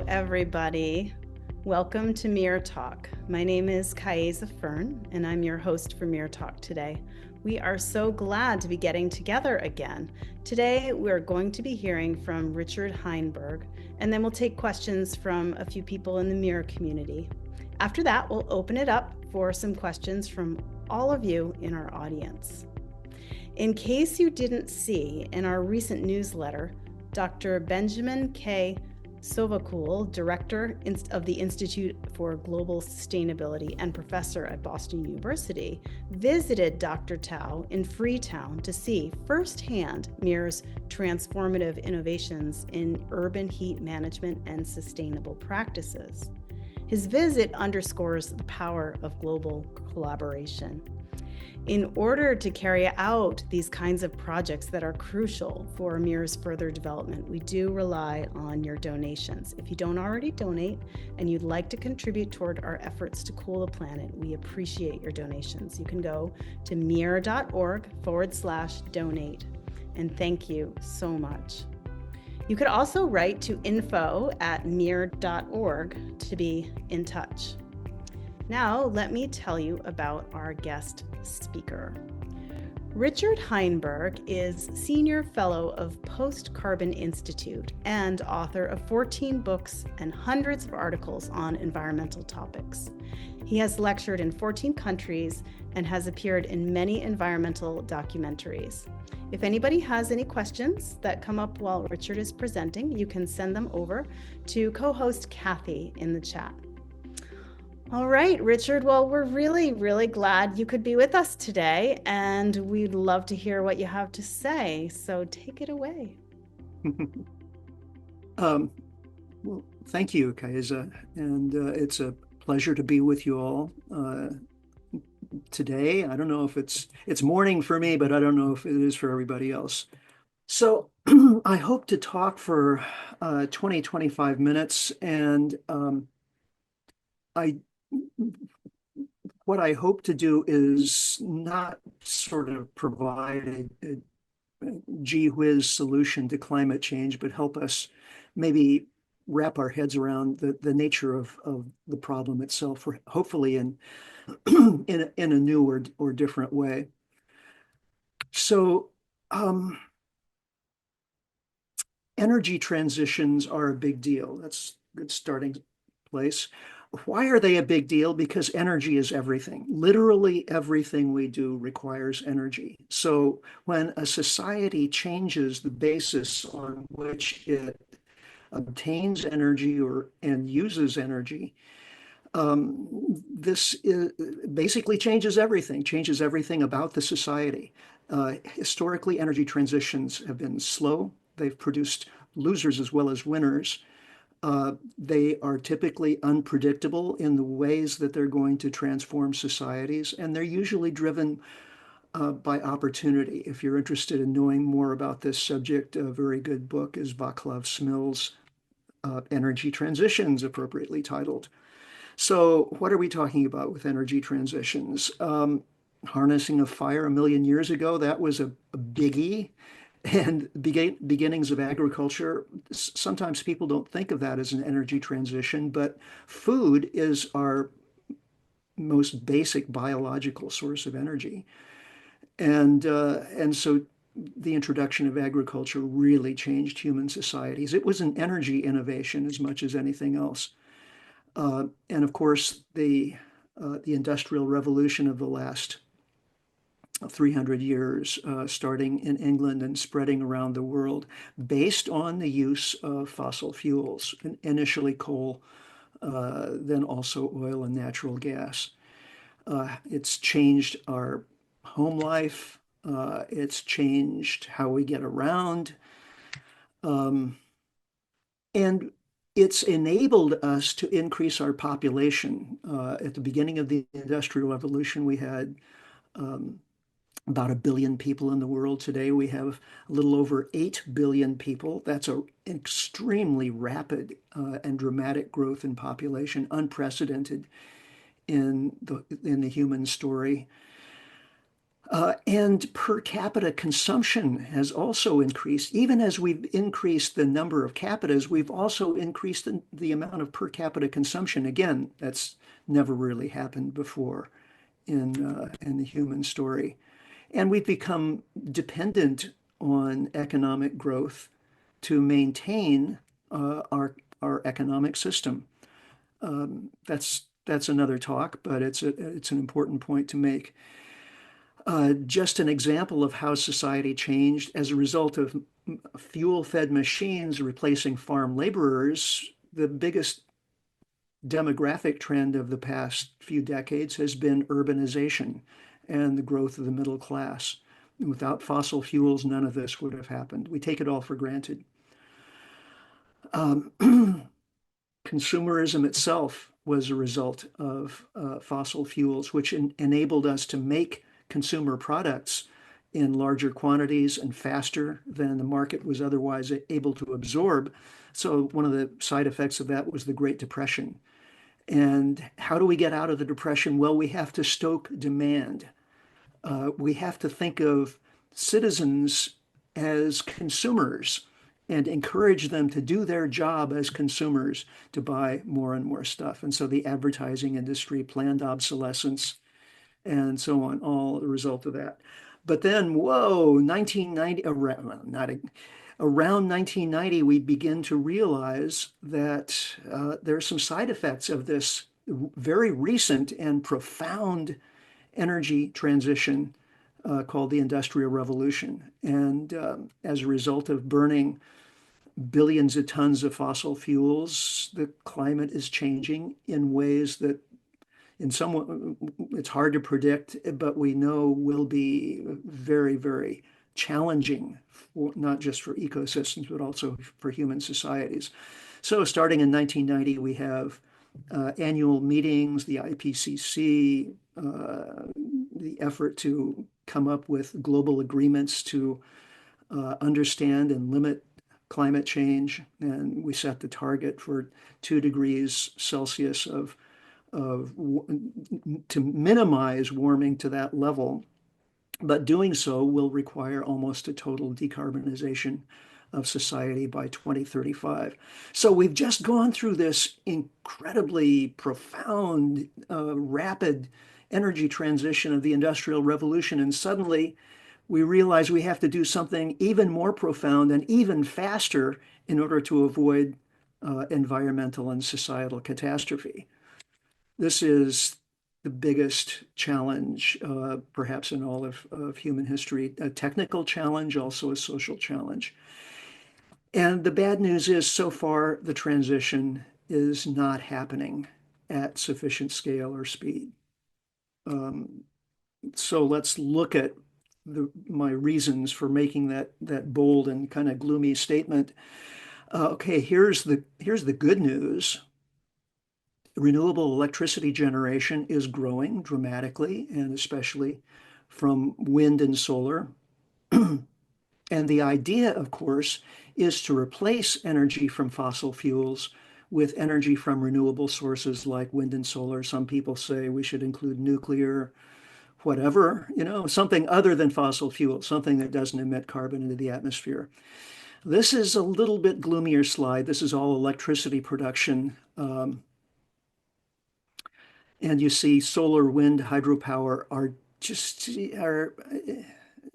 everybody. Welcome to MEERTALK. My name is Kaeza Fern, and I'm your host for MEERTALK today. We are so glad to be getting together again. Today, we're going to be hearing from Richard Heinberg, and then we'll take questions from a few people in the MEER community. After that, we'll open it up for some questions from all of you in our audience. In case you didn't see, in our recent newsletter, Dr. Benjamin K. Sovakul, Director of the Institute for Global Sustainability and professor at Boston University, visited Dr. Tao in Freetown to see firsthand MEER's transformative innovations in urban heat management and sustainable practices. His visit underscores the power of global collaboration. In order to carry out these kinds of projects that are crucial for MEER's further development, we do rely on your donations. If you don't already donate and you'd like to contribute toward our efforts to cool the planet, we appreciate your donations. You can go to meer.org/donate. And thank you so much. You could also write to info@meer.org to be in touch. Now, let me tell you about our guest speaker. Richard Heinberg is Senior Fellow of Post Carbon Institute and author of 14 books and hundreds of articles on environmental topics. He has lectured in 14 countries and has appeared in many environmental documentaries. If anybody has any questions that come up while Richard is presenting, you can send them over to co-host Kathy in the chat. All right, Richard. Well, we're really glad you could be with us today, and we'd love to hear what you have to say. So take it away. Well, thank you, Kaeza, and it's a pleasure to be with you all today. I don't know if it's morning for me, but I don't know if it is for everybody else. So I hope to talk for 20-25 minutes, and what I hope to do is not sort of provide a gee whiz solution to climate change, but help us maybe wrap our heads around the nature of the problem itself, hopefully in in a new or different way. So energy transitions are a big deal. That's a good starting place. Why are they a big deal? Because energy is everything. Literally everything we do requires energy. So when a society changes the basis on which it obtains energy and uses energy, this basically changes everything about the society. Historically, energy transitions have been slow. They've produced losers as well as winners. They are typically unpredictable in the ways that they're going to transform societies, and they're usually driven by opportunity. If you're interested in knowing more about this subject, a very good book is Vaclav Smil's Energy Transitions, appropriately titled. So what are we talking about with energy transitions? Harnessing of fire 1,000,000 years ago, that was a biggie. And beginnings of agriculture, sometimes people don't think of that as an energy transition, but food is our most basic biological source of energy. And so the introduction of agriculture really changed human societies. It was an energy innovation as much as anything else. And of course, the Industrial Revolution of the last 300 years, starting in England and spreading around the world, based on the use of fossil fuels, initially coal, then also oil and natural gas. It's changed our home life. It's changed how we get around. And it's enabled us to increase our population. At the beginning of the Industrial Revolution, we had about 1 billion people in the world. Today, we have a little over 8 billion people. That's an extremely rapid and dramatic growth in population, unprecedented in the human story. And per capita consumption has also increased. Even as we've increased the number of capitas, we've also increased the amount of per capita consumption. Again, that's never really happened before in the human story. And we've become dependent on economic growth to maintain our economic system. That's another talk, but it's an important point to make. Just an example of how society changed as a result of fuel-fed machines replacing farm laborers. The biggest demographic trend of the past few decades has been urbanization and the growth of the middle class. Without fossil fuels, none of this would have happened. We take it all for granted. Consumerism itself was a result of fossil fuels, which enabled us to make consumer products in larger quantities and faster than the market was otherwise able to absorb. So one of the side effects of that was the Great Depression. And how do we get out of the Depression? Well, we have to stoke demand. We have to think of citizens as consumers and encourage them to do their job as consumers to buy more and more stuff. And so the advertising industry, planned obsolescence, and so on, all a result of that. But then, whoa, 1990, around 1990, we begin to realize that there are some side effects of this very recent and profound energy transition called the Industrial Revolution. And as a result of burning billions of tons of fossil fuels, the climate is changing in ways that in some, it's hard to predict, but we know will be very, very challenging, not just for ecosystems, but also for human societies. So starting in 1990, we have annual meetings, the IPCC, the effort to come up with global agreements to understand and limit climate change. And we set the target for 2 degrees Celsius to minimize warming to that level. But doing so will require almost a total decarbonization of society by 2035. So we've just gone through this incredibly profound, rapid energy transition of the Industrial Revolution, and suddenly we realize we have to do something even more profound and even faster in order to avoid environmental and societal catastrophe. This is the biggest challenge, perhaps in all of human history, a technical challenge, also a social challenge. And the bad news is so far the transition is not happening at sufficient scale or speed. So let's look at my reasons for making that bold and kind of gloomy statement. Okay, here's the good news. Renewable electricity generation is growing dramatically, and especially from wind and solar. And the idea, of course, is to replace energy from fossil fuels with energy from renewable sources like wind and solar. Some people say we should include nuclear, whatever, something other than fossil fuel, something that doesn't emit carbon into the atmosphere. This is a little bit gloomier slide. This is all electricity production. And you see solar, wind, hydropower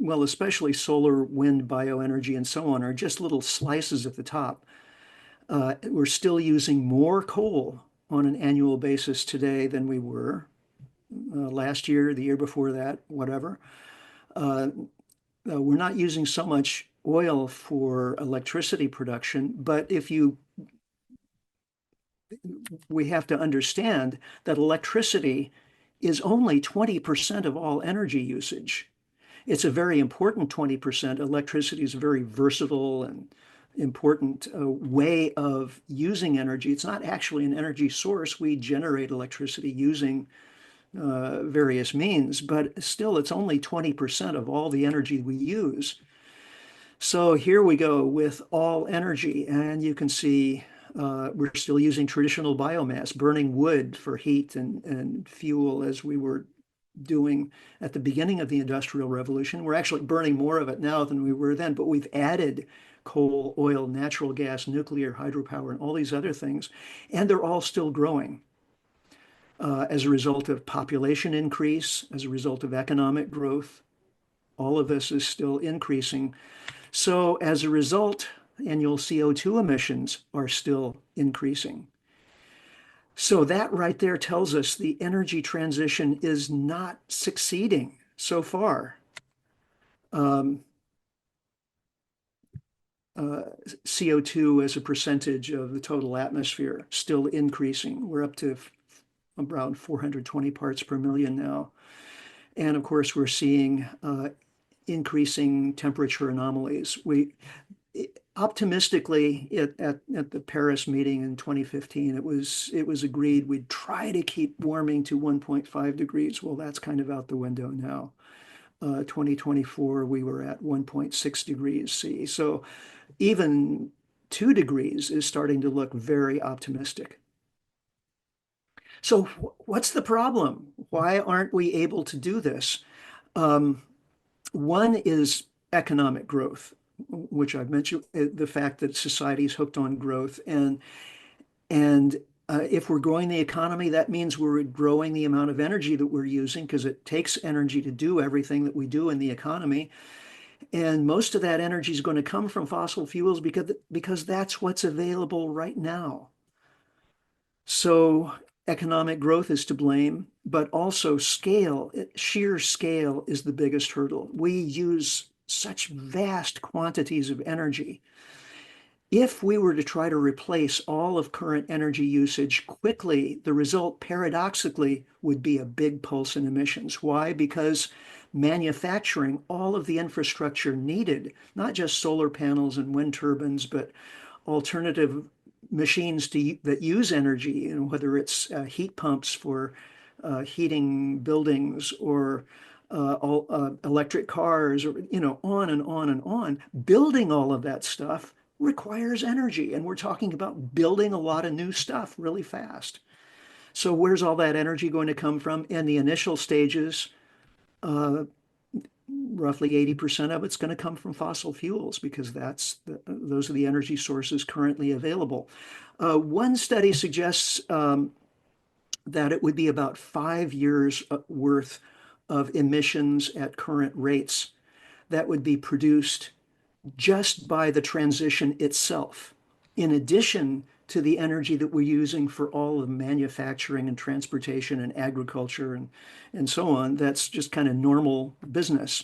well, especially solar, wind, bioenergy, and so on, are just little slices at the top. We're still using more coal on an annual basis today than we were last year, the year before that, whatever. We're not using so much oil for electricity production, but we have to understand that electricity is only 20% of all energy usage. It's a very important 20%. Electricity is a very versatile and important way of using energy. It's not actually an energy source. We generate electricity using various means, but still it's only 20% of all the energy we use. So here we go with all energy, and you can see we're still using traditional biomass, burning wood for heat and fuel as we were doing at the beginning of the Industrial Revolution. We're actually burning more of it now than we were then, but we've added coal, oil, natural gas, nuclear, hydropower, and all these other things, and they're all still growing as a result of population increase, as a result of economic growth. All of this is still increasing. So as a result, annual CO2 emissions are still increasing. So that right there tells us the energy transition is not succeeding so far. Um, CO2 as a percentage of the total atmosphere still increasing. We're up to around 420 parts per million now. And of course, we're seeing increasing temperature anomalies. Optimistically at the Paris meeting in 2015, it was agreed we'd try to keep warming to 1.5 degrees. Well, that's kind of out the window now. 2024, we were at 1.6 degrees C. So even 2 degrees is starting to look very optimistic. So what's the problem? Why aren't we able to do this? One is economic growth, which I've mentioned, the fact that society is hooked on growth. And if we're growing the economy, that means we're growing the amount of energy that we're using because it takes energy to do everything that we do in the economy. And most of that energy is going to come from fossil fuels because that's what's available right now. So economic growth is to blame, but also scale, sheer scale is the biggest hurdle. We use such vast quantities of energy. If we were to try to replace all of current energy usage quickly, the result paradoxically would be a big pulse in emissions. Why? Because manufacturing all of the infrastructure needed, not just solar panels and wind turbines, but alternative machines that use energy, whether it's heat pumps for heating buildings or electric cars, or on and on and on. Building all of that stuff requires energy, and we're talking about building a lot of new stuff really fast. So where's all that energy going to come from? In the initial stages, roughly 80% of it's going to come from fossil fuels because those are the energy sources currently available. One study suggests that it would be about 5 years worth of emissions at current rates that would be produced just by the transition itself, in addition to the energy that we're using for all of manufacturing and transportation and agriculture and so on. That's just kind of normal business.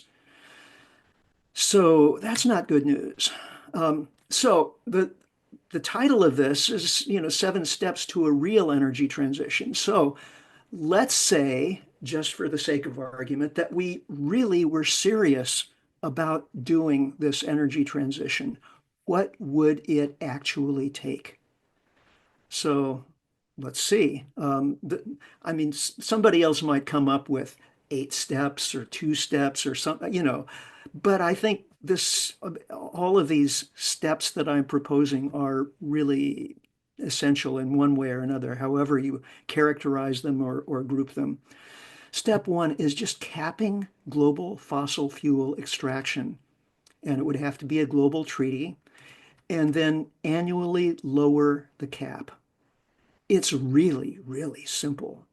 So that's not good news. So the title of this is, 7 steps to a real energy transition. So let's say, just for the sake of argument, that we really were serious about doing this energy transition. What would it actually take? So let's see. Somebody else might come up with 8 steps or 2 steps or something, but I think all of these steps that I'm proposing are really essential in one way or another, however you characterize them or group them. Step 1 is just capping global fossil fuel extraction, and it would have to be a global treaty, and then annually lower the cap. It's really, really simple.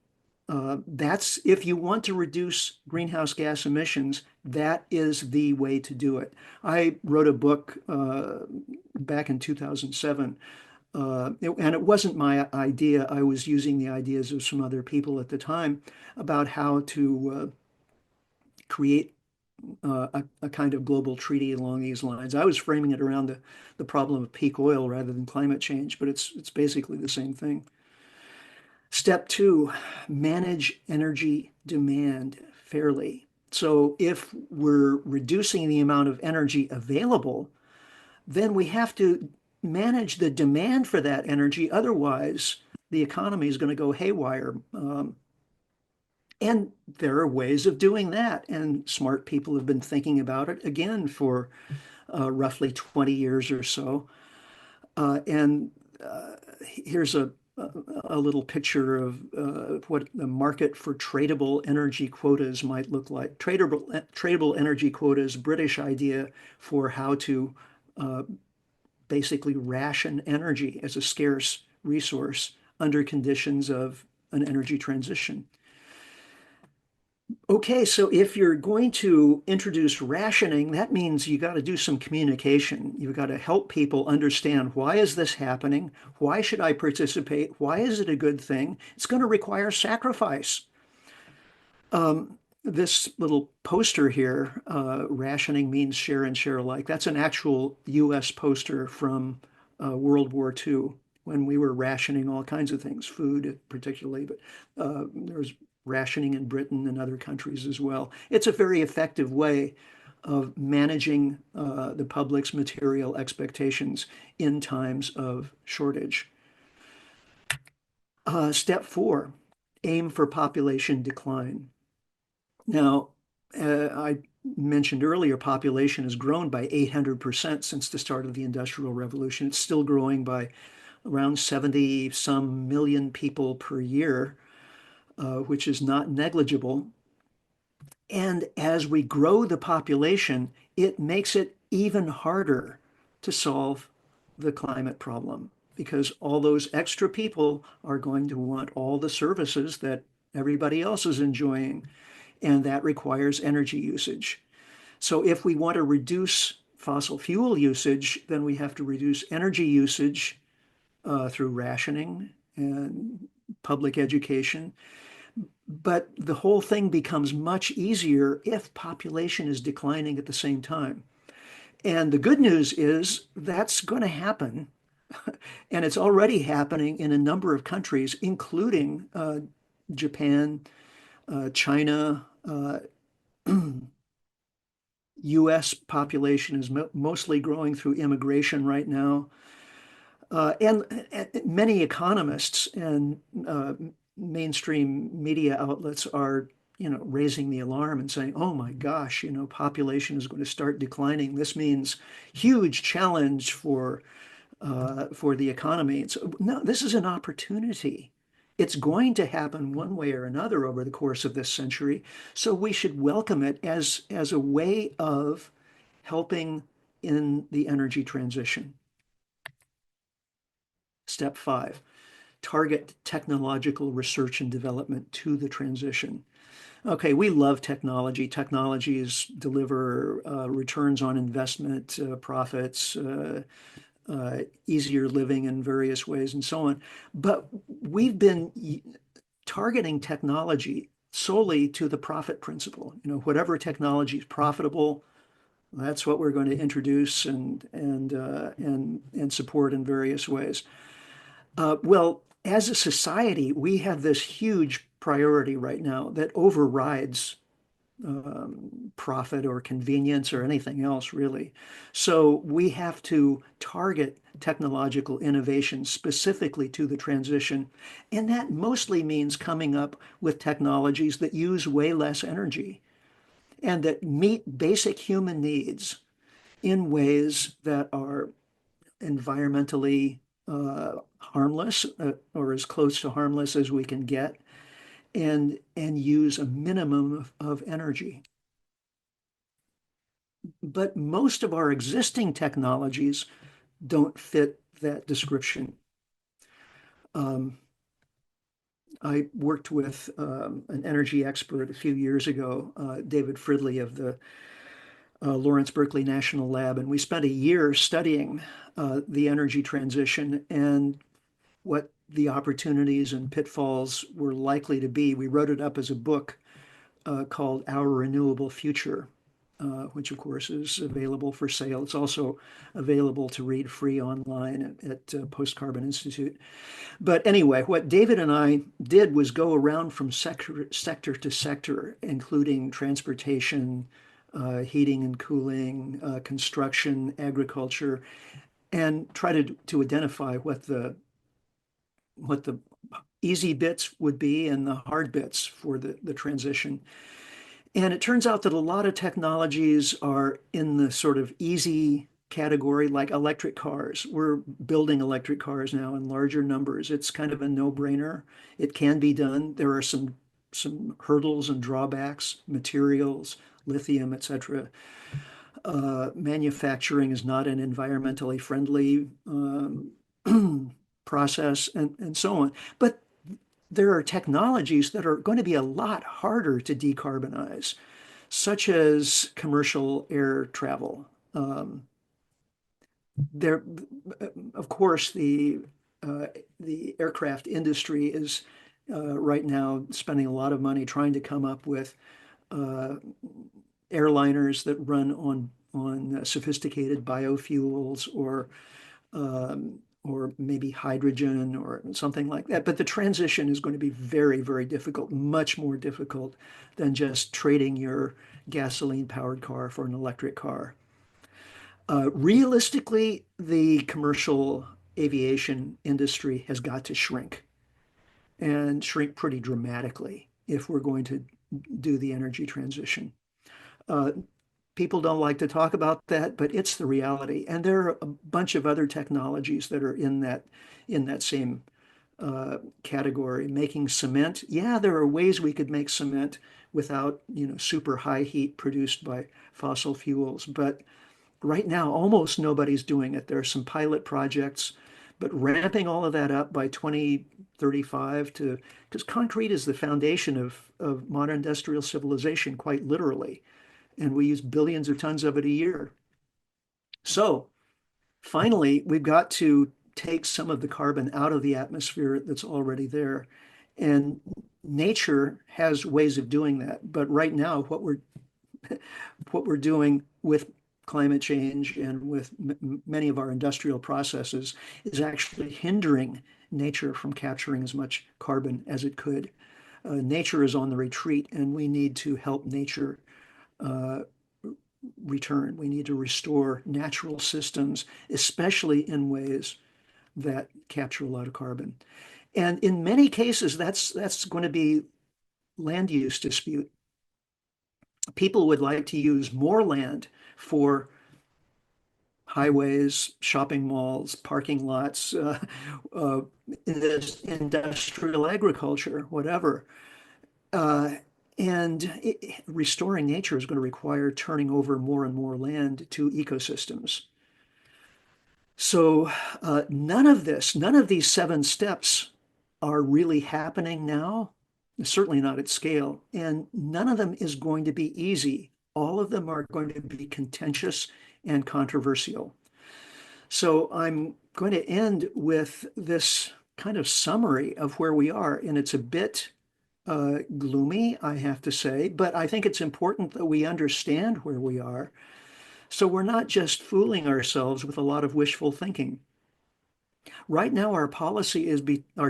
That's if you want to reduce greenhouse gas emissions, that is the way to do it. I wrote a book back in 2007, and it wasn't my idea. I was using the ideas of some other people at the time about how to create a kind of global treaty along these lines. I was framing it around the problem of peak oil rather than climate change, but it's basically the same thing. Step 2, manage energy demand fairly. So if we're reducing the amount of energy available, then we have to manage the demand for that energy. Otherwise, the economy is going to go haywire. And there are ways of doing that. And smart people have been thinking about it again for roughly 20 years or so. And here's a a little picture of what the market for tradable energy quotas might look like. Tradable energy quotas, British idea for how to uh, basically ration energy as a scarce resource under conditions of an energy transition. Okay, so if you're going to introduce rationing, that means you got to do some communication. You've got to help people understand, why is this happening? Why should I participate? Why is it a good thing? It's going to require sacrifice. This little poster here, rationing means share and share alike. That's an actual US poster from World War II, when we were rationing all kinds of things, food particularly, but there was rationing in Britain and other countries as well. It's a very effective way of managing the public's material expectations in times of shortage. Step 4, aim for population decline. Now, I mentioned earlier, population has grown by 800% since the start of the Industrial Revolution. It's still growing by around 70 some million people per year, which is not negligible. And as we grow the population, it makes it even harder to solve the climate problem, because all those extra people are going to want all the services that everybody else is enjoying, and that requires energy usage. So if we want to reduce fossil fuel usage, then we have to reduce energy usage through rationing and public education. But the whole thing becomes much easier if population is declining at the same time. And the good news is that's going to happen. And it's already happening in a number of countries, including Japan, China. US population is mostly growing through immigration right now. And many economists and mainstream media outlets are, raising the alarm and saying, oh my gosh, population is going to start declining. This means huge challenge for the economy. So, no, this is an opportunity. It's going to happen one way or another over the course of this century. So we should welcome it as a way of helping in the energy transition. Step 5, target technological research and development to the transition. Okay, we love technology. Technologies deliver returns on investment, profits, easier living in various ways, and so on. But we've been targeting technology solely to the profit principle. Whatever technology is profitable, that's what we're going to introduce and support in various ways. Well, as a society, we have this huge priority right now that overrides profit or convenience or anything else, really. So we have to target technological innovation specifically to the transition. And that mostly means coming up with technologies that use way less energy and that meet basic human needs in ways that are environmentally harmless, or as close to harmless as we can get, and use a minimum of energy. But most of our existing technologies don't fit that description. I worked with an energy expert a few years ago, David Fridley of the Lawrence Berkeley National Lab, and we spent a year studying the energy transition and what the opportunities and pitfalls were likely to be. We wrote it up as a book called Our Renewable Future, which of course is available for sale. It's also available to read free online at Post Carbon Institute. But anyway, what David and I did was go around from sector to sector, including transportation, heating and cooling, construction, agriculture, and try to identify what the easy bits would be and the hard bits for the transition. And it turns out that a lot of technologies are in the sort of easy category, like electric cars. We're building electric cars now in larger numbers. It's kind of a no-brainer. It can be done. There are some hurdles and drawbacks, materials, lithium, etc. Manufacturing is not an environmentally friendly process, and so on. But there are technologies that are going to be a lot harder to decarbonize, such as commercial air travel. There, of course, the aircraft industry is right now spending a lot of money trying to come up with uh, airliners that run on sophisticated biofuels or maybe hydrogen or something like that. But the transition is going to be very, very difficult, much more difficult than just trading your gasoline-powered car for an electric car. Realistically, the commercial aviation industry has got to shrink and shrink pretty dramatically if we're going to do the energy transition. Uh, People don't like to talk about that, but it's the reality. And there are a bunch of other technologies that are in that same category. Making cement, yeah, there are ways we could make cement without, super high heat produced by fossil fuels. But right now, almost nobody's doing it. There are some pilot projects, but ramping all of that up by 2035 because concrete is the foundation of modern industrial civilization, quite literally. And we use billions of tons of it a year. So finally, we've got to take some of the carbon out of the atmosphere that's already there. And nature has ways of doing that. But right now, what we're doing with climate change and with many of our industrial processes is actually hindering nature from capturing as much carbon as it could. Nature is on the retreat, and we need to help nature uh, return. We need to restore natural systems, especially in ways that capture a lot of carbon. And in many cases, that's going to be land use dispute. People would like to use more land for highways, shopping malls, parking lots, uh, industrial agriculture, whatever. Uh, and restoring nature is going to require turning over more and more land to ecosystems. So none of these seven steps are really happening now, certainly not at scale, and none of them is going to be easy. All of them are going to be contentious and controversial. So I'm going to end with this kind of summary of where we are, and it's a bit gloomy, I have to say, but I think it's important that we understand where we are. So we're not just fooling ourselves with a lot of wishful thinking. Right now, our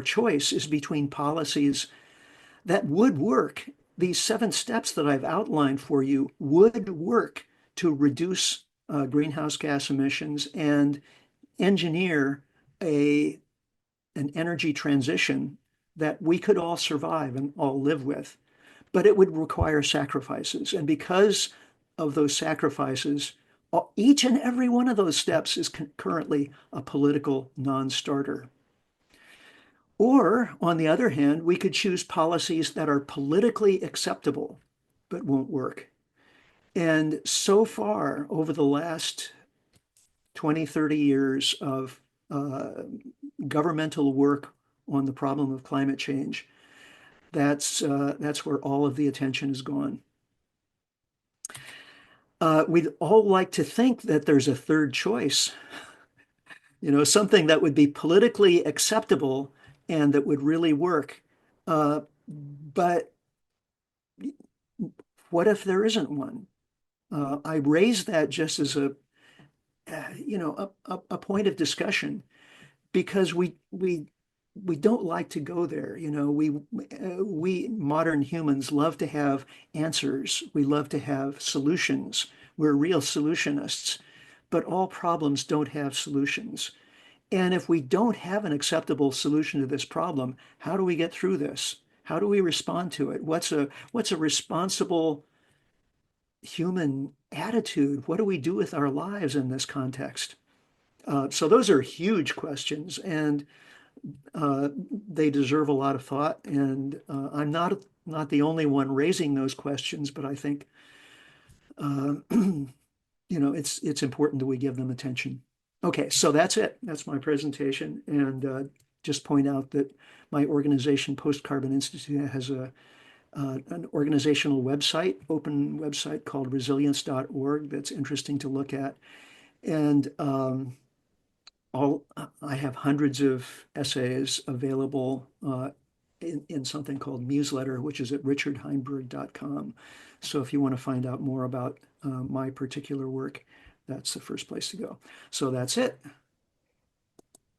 choice is between policies that would work. These seven steps that I've outlined for you would work to reduce greenhouse gas emissions and engineer an energy transition that we could all survive and all live with. But it would require sacrifices. And because of those sacrifices, each and every one of those steps is currently a political non-starter. Or, on the other hand, we could choose policies that are politically acceptable but won't work. And so far, over the last 20, 30 years of governmental work on the problem of climate change, that's where all of the attention has gone. We'd all like to think that there's a third choice, something that would be politically acceptable and that would really work. But what if there isn't one? I raise that just as a point of discussion because we don't like to go there. We modern humans love to have answers. We love to have solutions. We're real solutionists, but all problems don't have solutions. And if we don't have an acceptable solution to this problem, how do we get through this? How do we respond to it? What's a responsible human attitude? What do we do with our lives in this context? So those are huge questions, and uh, they deserve a lot of thought. And I'm not the only one raising those questions, but I think it's important that we give them attention. Okay, so that's it. That's my presentation, and just point out that my organization, Post Carbon Institute, has an organizational website, open website called resilience.org that's interesting to look at. And all I have hundreds of essays available in something called Newsletter, which is at richardheinberg.com. So if you want to find out more about my particular work, that's the first place to go. So that's it.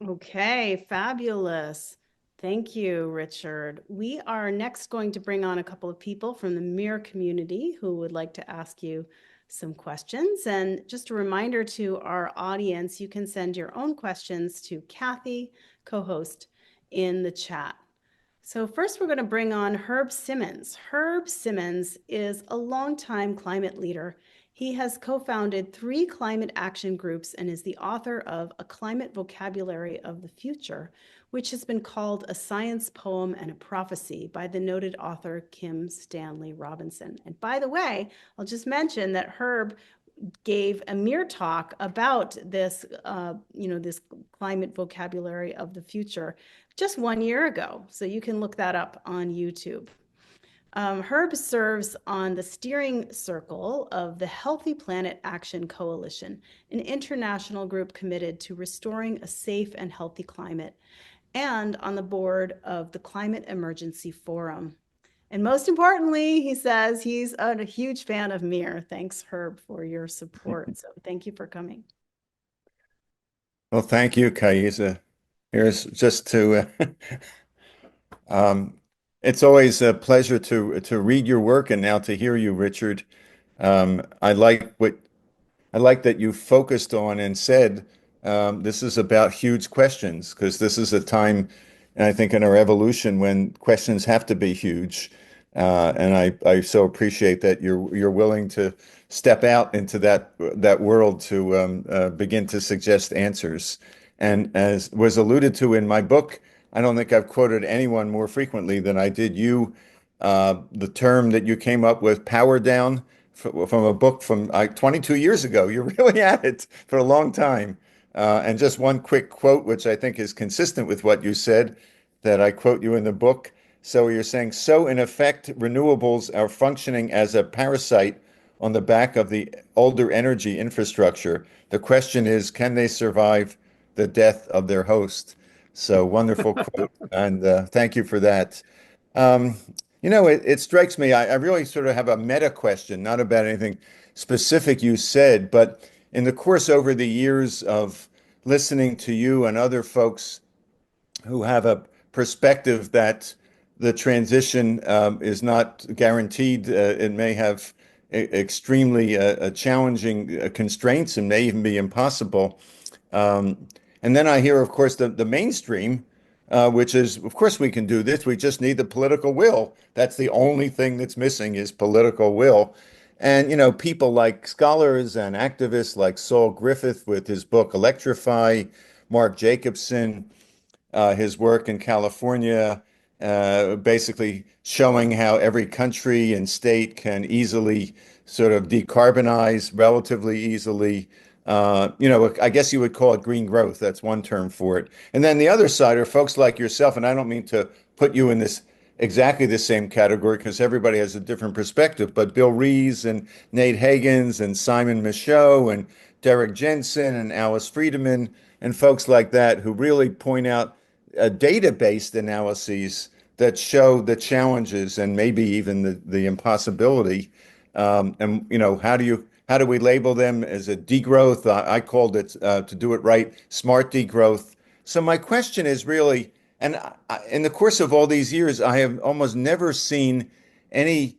Okay, fabulous. Thank you, Richard. We are next going to bring on a couple of people from the MEER community who would like to ask you some questions. And just a reminder to our audience, you can send your own questions to Kathy, co-host, in the chat. So first we're going to bring on Herb Simmens. Herb Simmens is a longtime climate leader. He has co-founded 3 climate action groups and is the author of A Climate Vocabulary of the Future, which has been called a science poem and a prophecy by the noted author Kim Stanley Robinson. And by the way, I'll just mention that Herb gave a MEERTALK about this, this climate vocabulary of the future just 1 year ago. So you can look that up on YouTube. Herb serves on the steering circle of the Healthy Planet Action Coalition, an international group committed to restoring a safe and healthy climate, and on the board of the Climate Emergency Forum. And most importantly, he says he's a huge fan of MEER. Thanks, Herb, for your support. So thank you for coming. Well, thank you, Kaisa. Here's just to it's always a pleasure to read your work and now to hear you, Richard. I like that you focused on and said this is about huge questions because this is a time, and I think in our evolution when questions have to be huge. And I so appreciate that you're willing to step out into that world to begin to suggest answers. And as was alluded to in my book, I don't think I've quoted anyone more frequently than I did you. The term that you came up with, power down, from a book from 22 years ago. You're really at it for a long time. And just one quick quote, which I think is consistent with what you said, that I quote you in the book. So you're saying, so in effect, renewables are functioning as a parasite on the back of the older energy infrastructure. The question is, can they survive the death of their host? So wonderful quote, and thank you for that. Um, it strikes me, I really sort of have a meta question, not about anything specific you said, but in the course over the years of listening to you and other folks who have a perspective that the transition is not guaranteed. It may have extremely challenging constraints and may even be impossible. Um, and then I hear, of course, the mainstream, which is, of course, we can do this. We just need the political will. That's the only thing that's missing is political will. And, people like scholars and activists like Saul Griffith with his book Electrify, Mark Jacobson, his work in California, basically showing how every country and state can easily sort of decarbonize relatively easily. I guess you would call it green growth. That's one term for it. And then the other side are folks like yourself, and I don't mean to put you in this exactly the same category because everybody has a different perspective, but Bill Rees and Nate Hagans and Simon Michaud and Derek Jensen and Alice Friedman and folks like that who really point out data-based analyses that show the challenges and maybe even the impossibility. And how do we label them as a degrowth? I called it to do it right, smart degrowth. So my question is really, and in the course of all these years, I have almost never seen any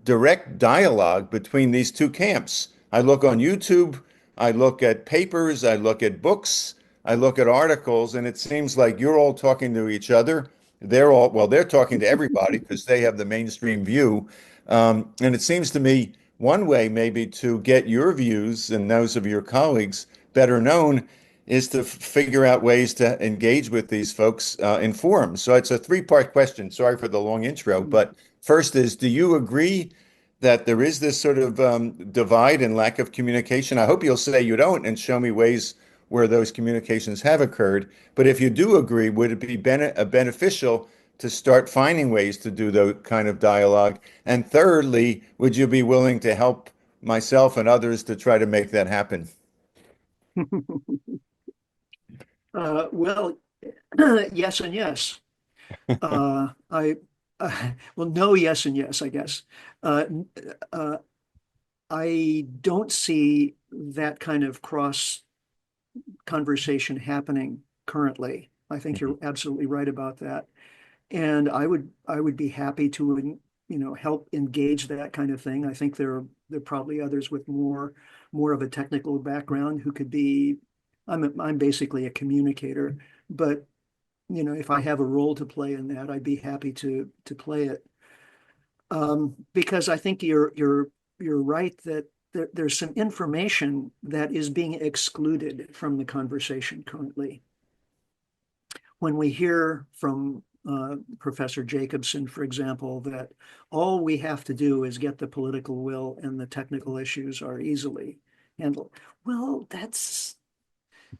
direct dialogue between these two camps. I look on YouTube, I look at papers, I look at books, I look at articles, and it seems like you're all talking to each other. They're talking to everybody because they have the mainstream view. And it seems to me one way maybe to get your views and those of your colleagues better known is to figure out ways to engage with these folks in forums. So it's a three-part question. Sorry for the long intro, but first is, do you agree that there is this sort of divide and lack of communication? I hope you'll say you don't and show me ways where those communications have occurred. But if you do agree, would it be beneficial to start finding ways to do those kind of dialogue? And thirdly, would you be willing to help myself and others to try to make that happen? Well, yes and yes. I well, no, yes and yes, I guess. Uh, uh, I don't see that kind of cross conversation happening currently. I think you're absolutely right about that. And I would be happy to, help engage that kind of thing. I think there are probably others with more of a technical background who could be. I'm basically a communicator, but if I have a role to play in that, I'd be happy to play it. Because I think you're right that there's some information that is being excluded from the conversation currently. When we hear from Professor Jacobson, for example, that all we have to do is get the political will and the technical issues are easily handled. Well, that's,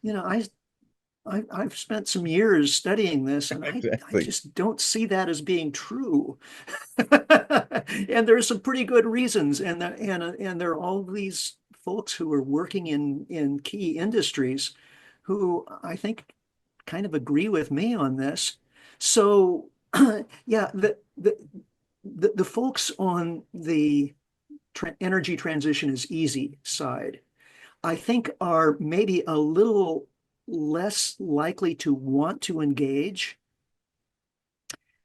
you know, I've spent some years studying this, and I Exactly. just don't see that as being true. And there's some pretty good reasons, and there are all these folks who are working in key industries who I think kind of agree with me on this. So yeah, the folks on the energy transition is easy side, I think, are maybe a little less likely to want to engage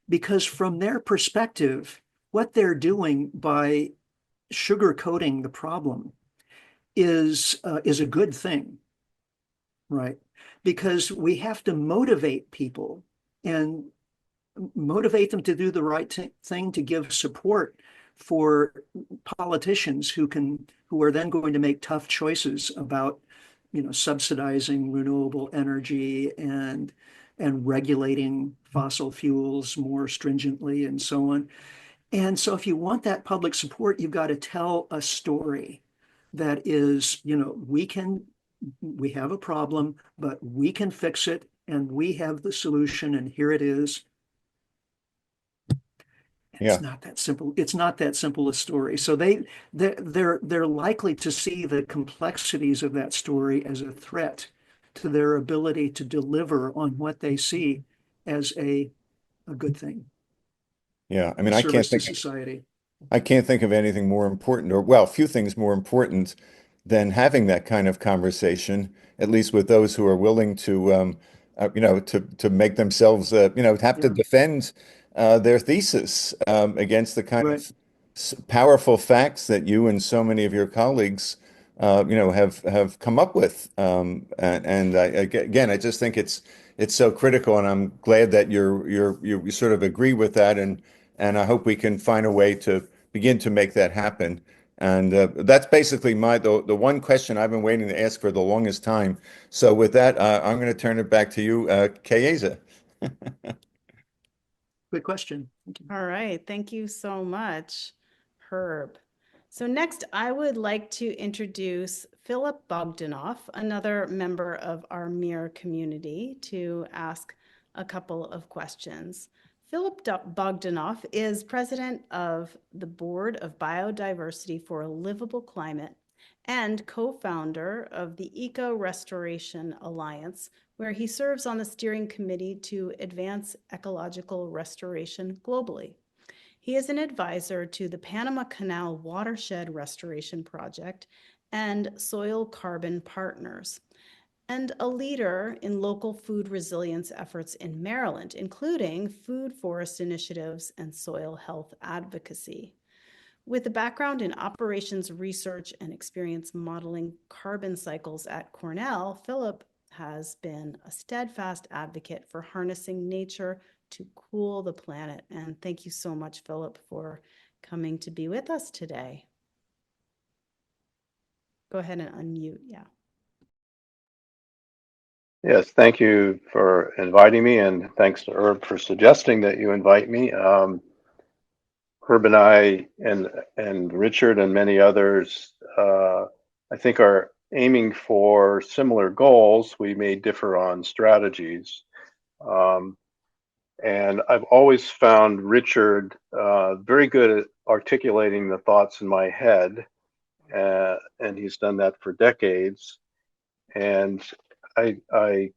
because from their perspective, what they're doing by sugarcoating the problem is a good thing, right? Because we have to motivate people and motivate them to do the right thing, to give support for politicians who are then going to make tough choices about subsidizing renewable energy and regulating fossil fuels more stringently and so on. And so if you want that public support, you've got to tell a story that is, we have a problem, but we can fix it and we have the solution and here it is. It's Yeah. not that simple. It's not that simple a story. So they're likely to see the complexities of that story as a threat to their ability to deliver on what they see as a good thing, Yeah. I a mean, service to society. I can't think of anything more important, or well, few things more important than having that kind of conversation, at least with those who are willing to, to make themselves, have to Yeah, defend their thesis against the kind right. of powerful facts that you and so many of your colleagues, have come up with. Again, I just think it's so critical, and I'm glad that you sort of agree with that, and I hope we can find a way to begin to make that happen. And that's basically the one question I've been waiting to ask for the longest time. So with that, I'm going to turn it back to you, Kaeza. Good question. Thank you. All right. Thank you so much, Herb. So next, I would like to introduce Philip Bogdonoff, another member of our MEER community, to ask a couple of questions. Philip Bogdonoff is president of the Board of Biodiversity for a Livable Climate and co-founder of the Eco Restoration Alliance, where he serves on the steering committee to advance ecological restoration globally. He is an advisor to the Panama Canal Watershed Restoration Project and Soil Carbon Partners, and a leader in local food resilience efforts in Maryland, including food forest initiatives and soil health advocacy. With a background in operations research and experience modeling carbon cycles at Cornell, Philip has been a steadfast advocate for harnessing nature to cool the planet. And thank you so much, Philip, for coming to be with us today. go ahead and unmute. Yeah. Yes, thank you for inviting me, and thanks to Herb for suggesting that you invite me. Herb and I and Richard and many others, I think, are aiming for similar goals. We may differ on strategies. And I've always found Richard very good at articulating the thoughts in my head, and he's done that for decades. And I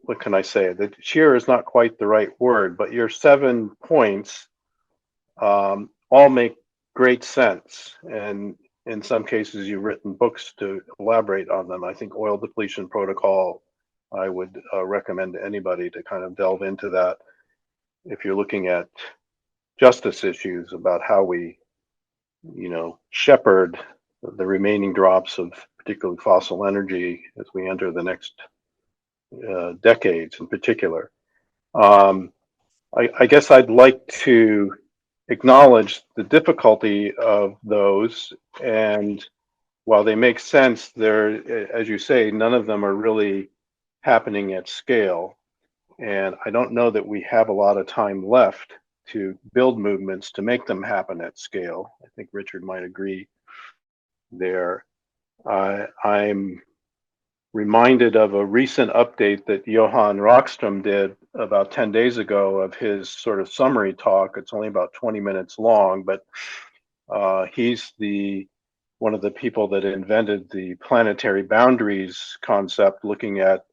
what can I say? The cheer is not quite the right word, but your 7 points all make great sense. And in some cases, you've written books to elaborate on them. I think oil depletion protocol, I would recommend to anybody to kind of delve into that if you're looking at justice issues about how we, shepherd the remaining drops of particularly fossil energy as we enter the next decades in particular. I guess I'd like to acknowledge the difficulty of those, and while they make sense, they're, as you say, none of them are really happening at scale. And I don't know that we have a lot of time left to build movements to make them happen at scale. I think Richard might agree there. I'm reminded of a recent update that Johan Rockström did about 10 days ago of his sort of summary talk. It's only about 20 minutes long, but he's one of the people that invented the planetary boundaries concept, looking at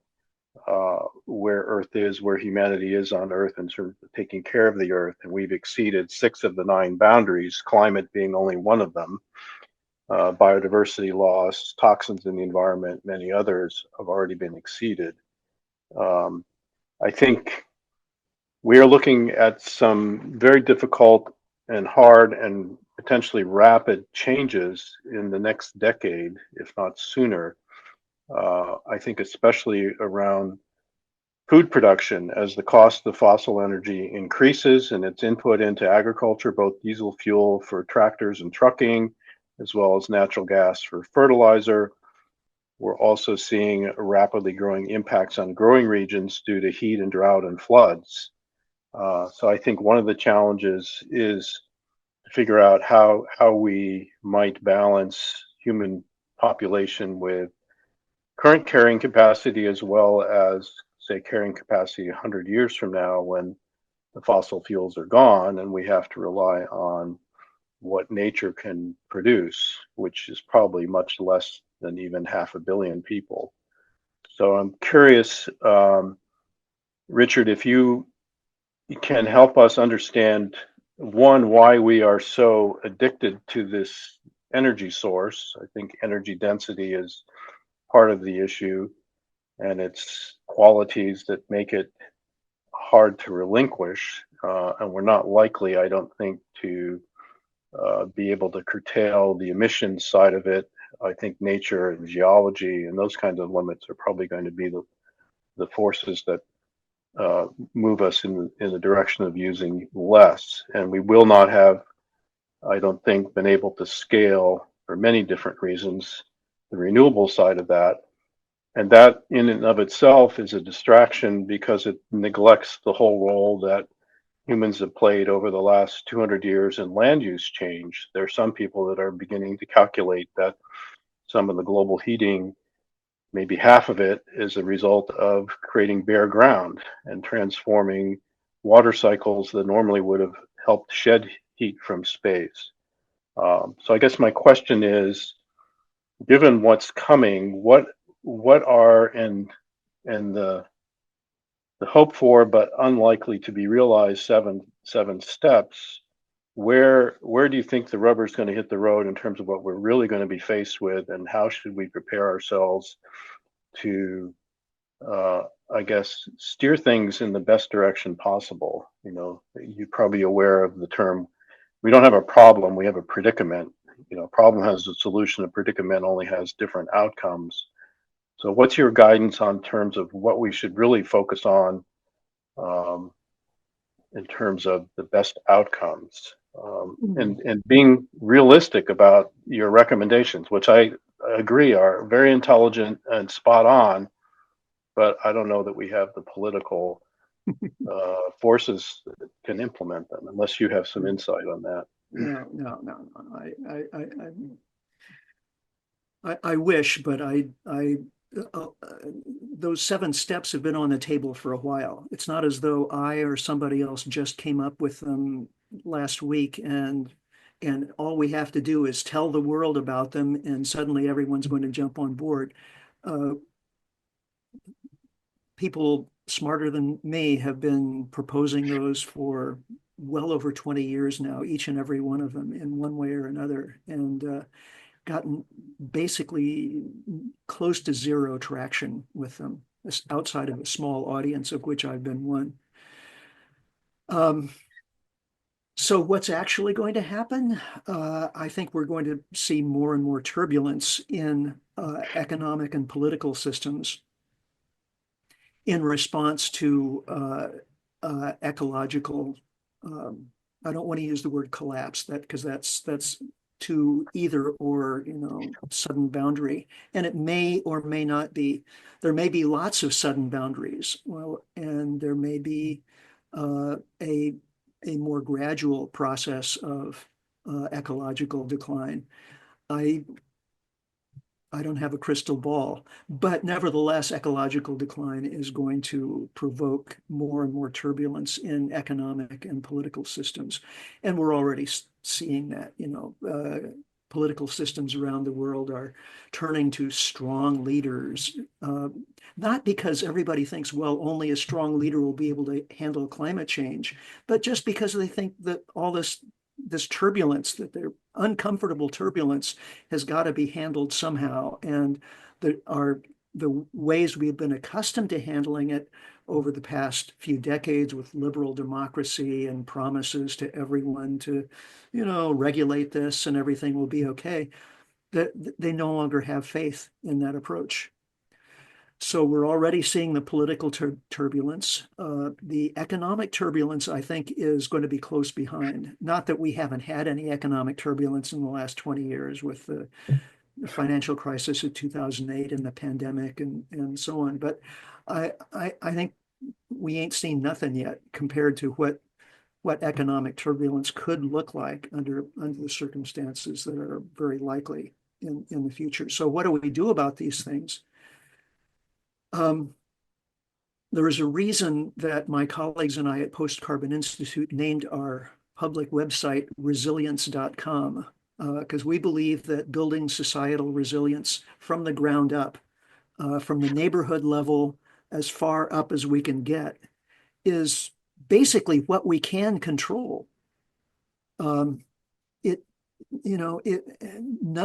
where Earth is, where humanity is on Earth, and sort of taking care of the Earth. And we've exceeded 6 of the 9 boundaries, climate being only one of them. Biodiversity loss, toxins in the environment, many others have already been exceeded. I think we are looking at some very difficult and hard and potentially rapid changes in the next decade, if not sooner. I think especially around food production, as the cost of fossil energy increases and its input into agriculture, both diesel fuel for tractors and trucking, as well as natural gas for fertilizer. We're also seeing rapidly growing impacts on growing regions due to heat and drought and floods. So I think one of the challenges is to figure out how we might balance human population with current carrying capacity, as well as, say, carrying capacity 100 years from now when the fossil fuels are gone and we have to rely on what nature can produce, which is probably much less than even 500 million people. So I'm curious, Richard, if you can help us understand, one, why we are so addicted to this energy source. I think energy density is part of the issue, and its qualities that make it hard to relinquish. And we're not likely, I don't think, to be able to curtail the emissions side of it. I think nature and geology and those kinds of limits are probably going to be the forces that move us in the direction of using less. And we will not have, I don't think, been able to scale, for many different reasons, the renewable side of that. And that in and of itself is a distraction because it neglects the whole role that humans have played over the last 200 years in land use change. There are some people that are beginning to calculate that some of the global heating, maybe half of it, is a result of creating bare ground and transforming water cycles that normally would have helped shed heat from space. So I guess my question is, given what's coming, what are and the hope for but unlikely to be realized seven steps, where do you think the rubber is going to hit the road in terms of what we're really going to be faced with, and how should we prepare ourselves to I guess steer things in the best direction possible? You're probably aware of the term, we don't have a problem, we have a predicament. Problem has a solution, a predicament only has different outcomes. So what's your guidance on terms of what we should really focus on in terms of the best outcomes? and being realistic about your recommendations, which I agree are very intelligent and spot on, but I don't know that we have the political forces that can implement them unless you have some insight on that. No, no, no, no. I wish, but uh, those 7 steps have been on the table for a while. It's not as though I or somebody else just came up with them last week, and all we have to do is tell the world about them, and suddenly everyone's going to jump on board. People smarter than me have been proposing those for well over 20 years now, each and every one of them in one way or another, and gotten basically close to zero traction with them outside of a small audience of which I've been one. So what's actually going to happen? I think we're going to see more and more turbulence in economic and political systems in response to ecological, I don't want to use the word collapse, because that's to either or, sudden boundary. And it may or may not be. There may be lots of sudden boundaries. Well, and there may be a more gradual process of ecological decline. I don't have a crystal ball, but nevertheless, ecological decline is going to provoke more and more turbulence in economic and political systems. And we're already seeing that, political systems around the world are turning to strong leaders, not because everybody thinks, well, only a strong leader will be able to handle climate change, but just because they think that all this turbulence, that their uncomfortable turbulence has got to be handled somehow. And the ways we've been accustomed to handling it over the past few decades with liberal democracy and promises to everyone to, regulate this and everything will be okay, that they no longer have faith in that approach. So we're already seeing the political turbulence. The economic turbulence, I think, is going to be close behind. Not that we haven't had any economic turbulence in the last 20 years with the financial crisis of 2008 and the pandemic and so on. But I think we ain't seen nothing yet compared to what economic turbulence could look like under the circumstances that are very likely in the future. So what do we do about these things? There is a reason that my colleagues and I at Post Carbon Institute named our public website resilience.com, because we believe that building societal resilience from the ground up, from the neighborhood level as far up as we can get, is basically what we can control. None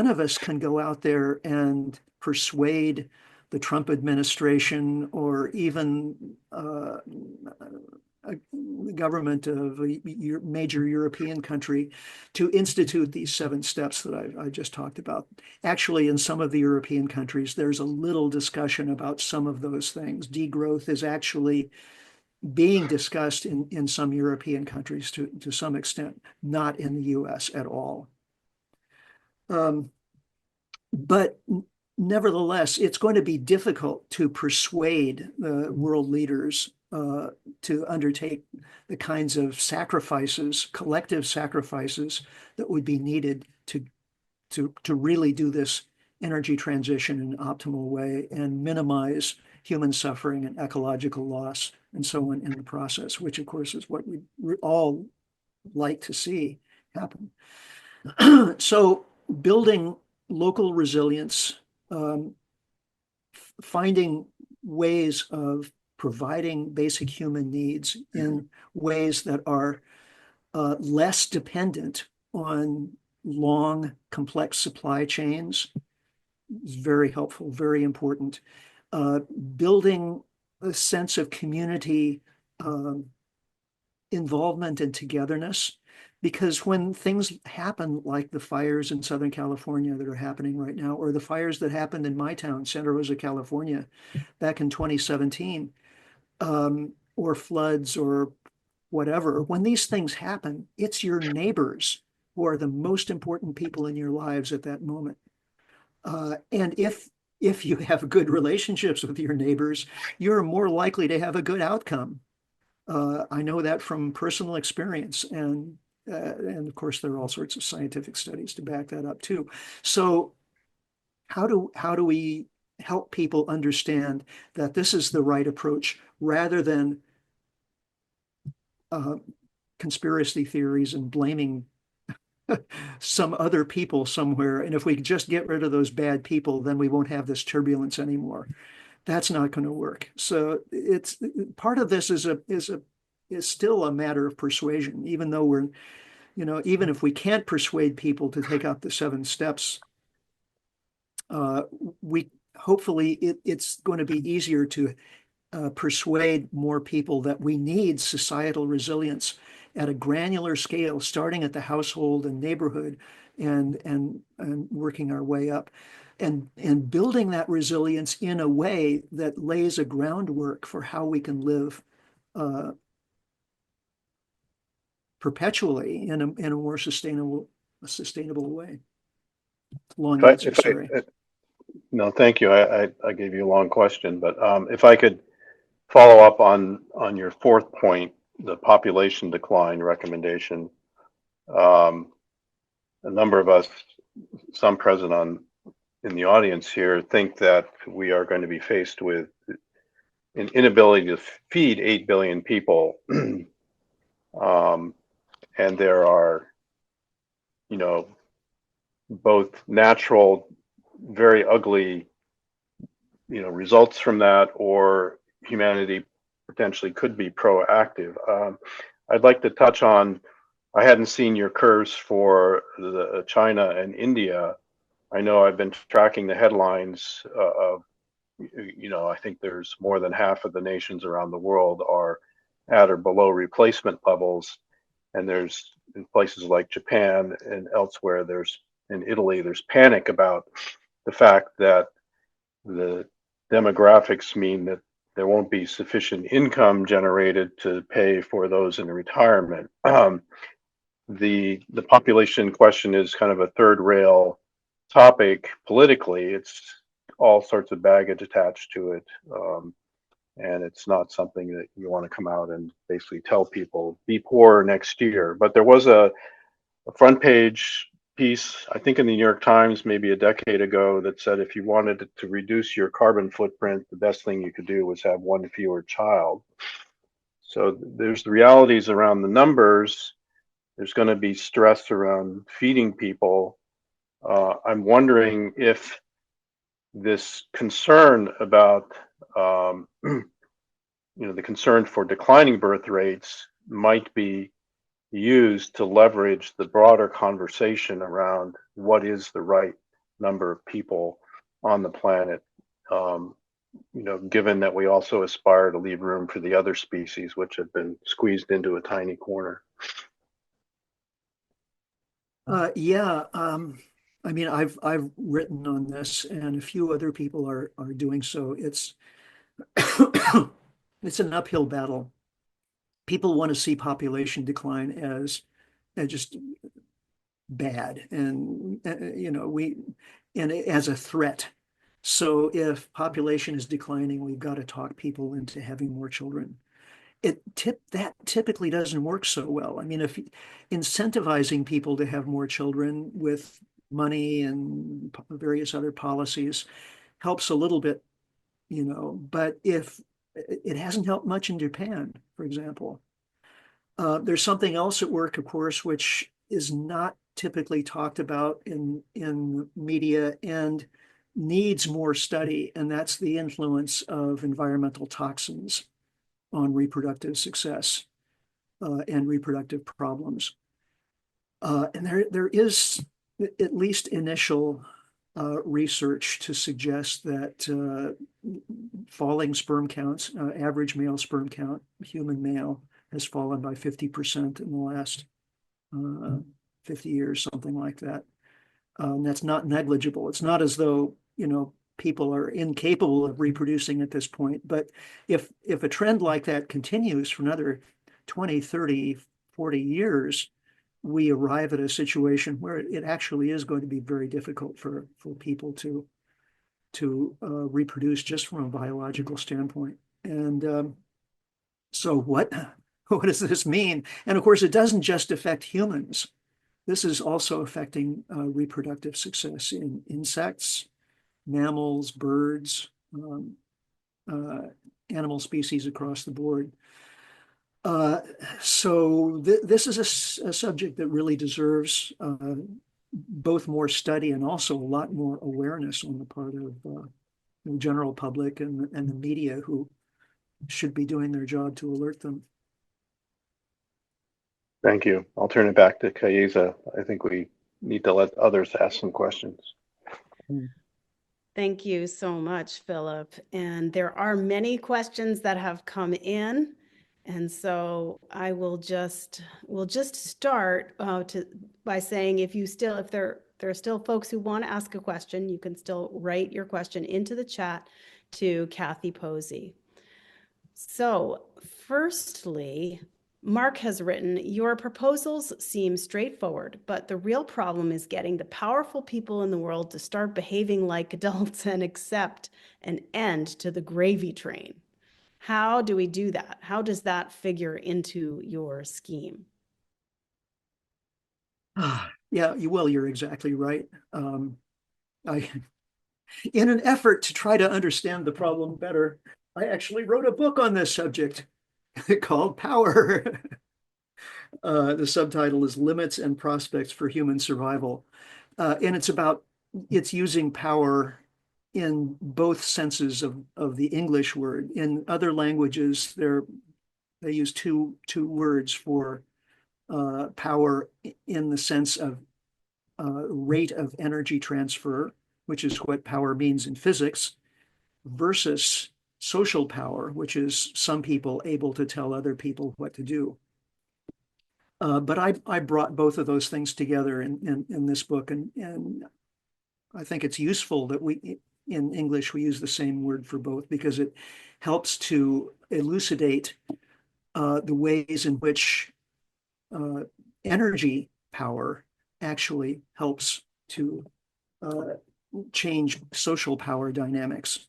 of us can go out there and persuade the Trump administration or even the government of a major European country to institute these 7 steps that I just talked about. Actually, in some of the European countries, there's a little discussion about some of those things. Degrowth is actually being discussed in some European countries to some extent, not in the US at all. But nevertheless, it's going to be difficult to persuade the world leaders to undertake the kinds of sacrifices, collective sacrifices, that would be needed to really do this energy transition in an optimal way and minimize human suffering and ecological loss and so on in the process, which of course is what we all like to see happen. So building local resilience, finding ways of providing basic human needs in ways that are less dependent on long, complex supply chains is very helpful, very important. Building a sense of community involvement and togetherness, because when things happen like the fires in Southern California that are happening right now, or the fires that happened in my town, Santa Rosa, California, back in 2017, or floods or whatever. When these things happen, it's your neighbors who are the most important people in your lives at that moment. And if you have good relationships with your neighbors, you're more likely to have a good outcome. I know that from personal experience, and of course there are all sorts of scientific studies to back that up too. So how do we help people understand that this is the right approach rather than conspiracy theories and blaming some other people somewhere? And if we just get rid of those bad people, then we won't have this turbulence anymore. That's not going to work. So it's part of this is still a matter of persuasion, even though we're, even if we can't persuade people to take out the 7 steps, we hopefully it's going to be easier to persuade more people that we need societal resilience at a granular scale, starting at the household and neighborhood, and working our way up, and building that resilience in a way that lays a groundwork for how we can live perpetually in a more sustainable way. Long answer, sorry. No, thank you. I gave you a long question, but if I could follow up on your 4th point, the population decline recommendation. A number of us, some present in the audience here, think that we are going to be faced with an inability to feed 8 billion people. And there are, both natural, very ugly, results from that, or humanity potentially could be proactive. I'd like to touch on, I hadn't seen your curves for China and India. I know I've been tracking the headlines of, I think there's more than half of the nations around the world are at or below replacement levels. And there's in places like Japan and elsewhere, in Italy, there's panic about the fact that the demographics mean that there won't be sufficient income generated to pay for those in retirement. The population question is kind of a third rail topic politically. It's all sorts of baggage attached to it. And it's not something that you want to come out and basically tell people, be poor next year. But there was a front page piece, I think in the New York Times, maybe a decade ago, that said if you wanted to reduce your carbon footprint, the best thing you could do was have one fewer child. So there's the realities around the numbers. There's going to be stress around feeding people. I'm wondering if this concern about, the concern for declining birth rates might be used to leverage the broader conversation around what is the right number of people on the planet, given that we also aspire to leave room for the other species which have been squeezed into a tiny corner. I mean, I've written on this, and a few other people are doing so. It's it's an uphill battle. People want to see population decline as just bad, and and as a threat. So if population is declining, we've got to talk people into having more children. That typically doesn't work so well. I mean, if incentivizing people to have more children with money and various other policies helps a little bit, but if it hasn't helped much in Japan, for example. There's something else at work, of course, which is not typically talked about in media and needs more study, and that's the influence of environmental toxins on reproductive success and reproductive problems. And there is at least initial research to suggest that falling sperm counts, average male sperm count, human male, has fallen by 50% in the last 50 years, something like that. And that's not negligible. It's not as though, people are incapable of reproducing at this point. But if a trend like that continues for another 20, 30, 40 years, we arrive at a situation where it actually is going to be very difficult for people to reproduce just from a biological standpoint. And so what does this mean? And of course, it doesn't just affect humans. This is also affecting reproductive success in insects, mammals, birds, animal species across the board. So this is a subject that really deserves both more study and also a lot more awareness on the part of the general public and the media, who should be doing their job to alert them. Thank you. I'll turn it back to Kaisa. I think we need to let others ask some questions. Thank you so much, Philip. And there are many questions that have come in. And so we'll just start by saying, if there are still folks who want to ask a question, you can still write your question into the chat to Kathy Posey. So firstly, Mark has written, your proposals seem straightforward, but the real problem is getting the powerful people in the world to start behaving like adults and accept an end to the gravy train. How do we do that? How does that figure into your scheme? Yeah, well, you're exactly right. In an effort to try to understand the problem better, I actually wrote a book on this subject called Power. The subtitle is Limits and Prospects for Human Survival. And it's using power in both senses of the English word. In other languages, they use two words for power in the sense of rate of energy transfer, which is what power means in physics, versus social power, which is some people able to tell other people what to do. But I brought both of those things together in this book, and I think it's useful that in English we use the same word for both, because it helps to elucidate the ways in which energy power actually helps to change social power dynamics.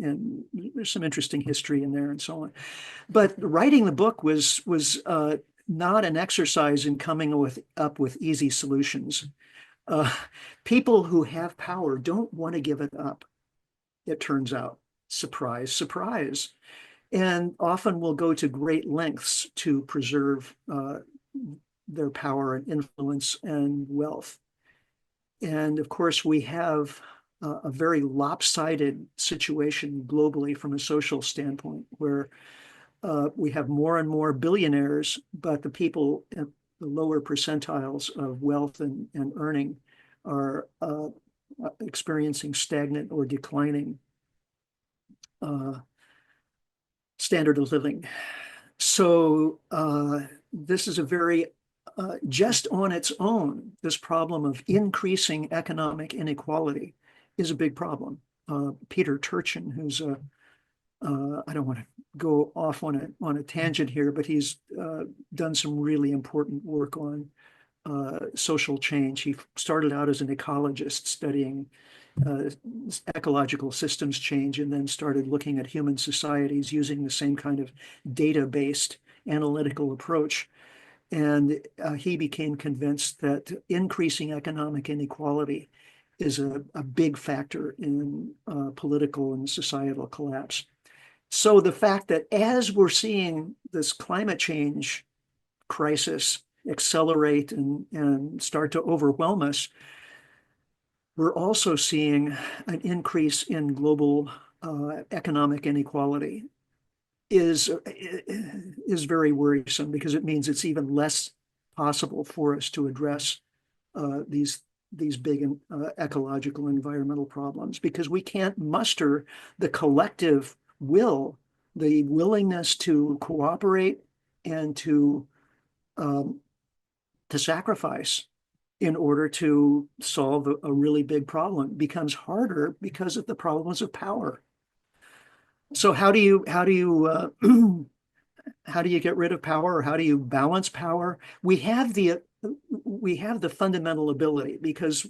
And there's some interesting history in there and so on. But writing the book was not an exercise in coming up with easy solutions. People who have power don't want to give it up, it turns out. Surprise, surprise. And often will go to great lengths to preserve their power and influence and wealth. And of course, we have a very lopsided situation globally from a social standpoint, where we have more and more billionaires, but the people at the lower percentiles of wealth and earning are experiencing stagnant or declining standard of living. So this is a very just on its own, this problem of increasing economic inequality is a big problem. Peter Turchin, who's I don't want to go off on a tangent here, but he's done some really important work on social change. He started out as an ecologist studying ecological systems change, and then started looking at human societies using the same kind of data-based analytical approach. And he became convinced that increasing economic inequality is a big factor in political and societal collapse. So the fact that as we're seeing this climate change crisis accelerate and start to overwhelm us, we're also seeing an increase in global economic inequality is very worrisome, because it means it's even less possible for us to address these big ecological and environmental problems, because we can't muster the collective will, the willingness to cooperate and to sacrifice in order to solve a really big problem. It becomes harder because of the problems of power. So how do you how do you get rid of power, or how do you balance power? We have the fundamental ability, because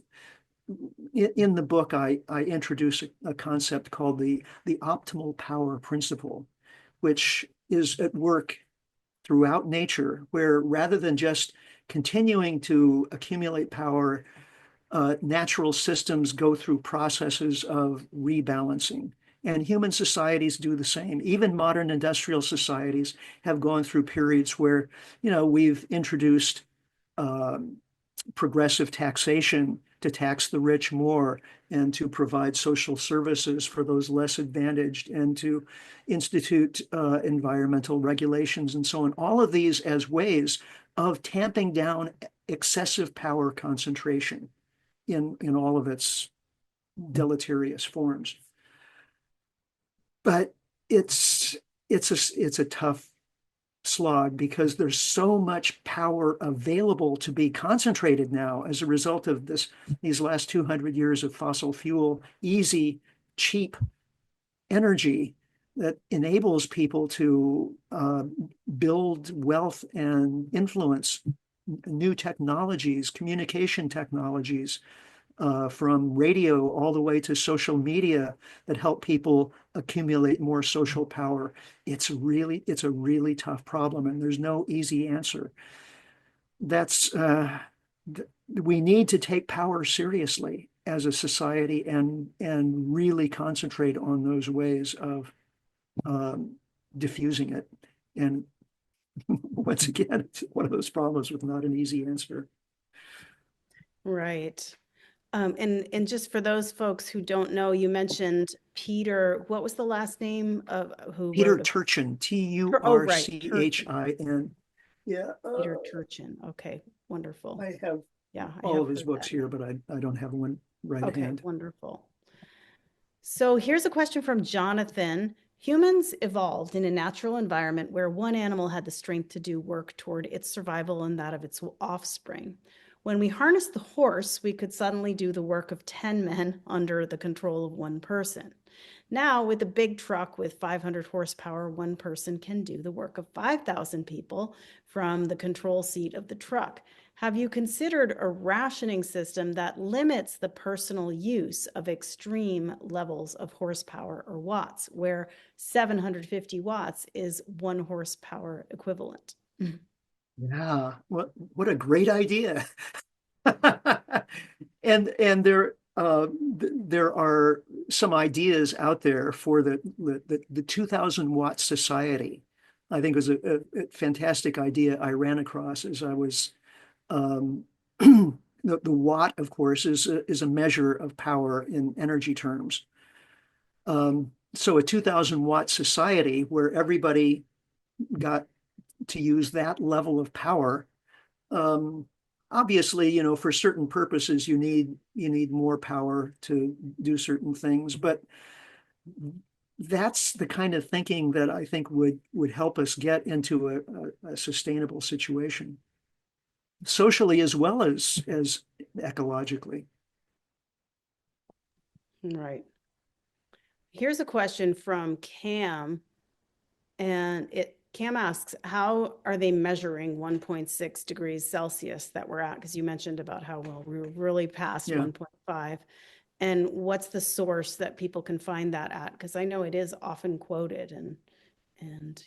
in the book I introduce a concept called the optimal power principle, which is at work throughout nature, where rather than just continuing to accumulate power, natural systems go through processes of rebalancing. And human societies do the same. Even modern industrial societies have gone through periods where, we've introduced progressive taxation to tax the rich more, and to provide social services for those less advantaged, and to institute environmental regulations and so on. All of these as ways of tamping down excessive power concentration in all of its deleterious forms. But it's a tough slog, because there's so much power available to be concentrated now as a result of these last 200 years of fossil fuel, easy, cheap energy that enables people to build wealth and influence new technologies, communication technologies, from radio all the way to social media, that help people accumulate more social power. It's a really tough problem, and there's no easy answer. We need to take power seriously as a society, and really concentrate on those ways of diffusing it. And once again, it's one of those problems with not an easy answer. Right. And just for those folks who don't know, you mentioned Peter, what was the last name of who Peter wrote Turchin, Oh, right, Turchin. Yeah. Peter Turchin. Okay, wonderful. I have Yeah, I all have of his heard books that here, name. but I don't have one right at Okay, hand. wonderful. So here's a question from Jonathan. Humans evolved in a natural environment where one animal had the strength to do work toward its survival and that of its offspring. When we harnessed the horse, we could suddenly do the work of 10 men under the control of one person. Now, with a big truck with 500 horsepower, one person can do the work of 5,000 people from the control seat of the truck. Have you considered a rationing system that limits the personal use of extreme levels of horsepower or watts, where 750 watts is 1 horsepower equivalent? Yeah, what a great idea. And there are some ideas out there for the 2,000 watt society. I think it was a fantastic idea I ran across as I was the watt, of course, is a measure of power in energy terms. So a 2,000 watt society where everybody got to use that level of power. Obviously, for certain purposes, you need more power to do certain things, but that's the kind of thinking that I think would help us get into a sustainable situation, socially as well as ecologically. Right. Here's a question from Cam, and Cam asks, how are they measuring 1.6 degrees Celsius that we're at? Because you mentioned about how, well, we were really past Yeah. 1.5. And what's the source that people can find that at? Because I know it is often quoted, and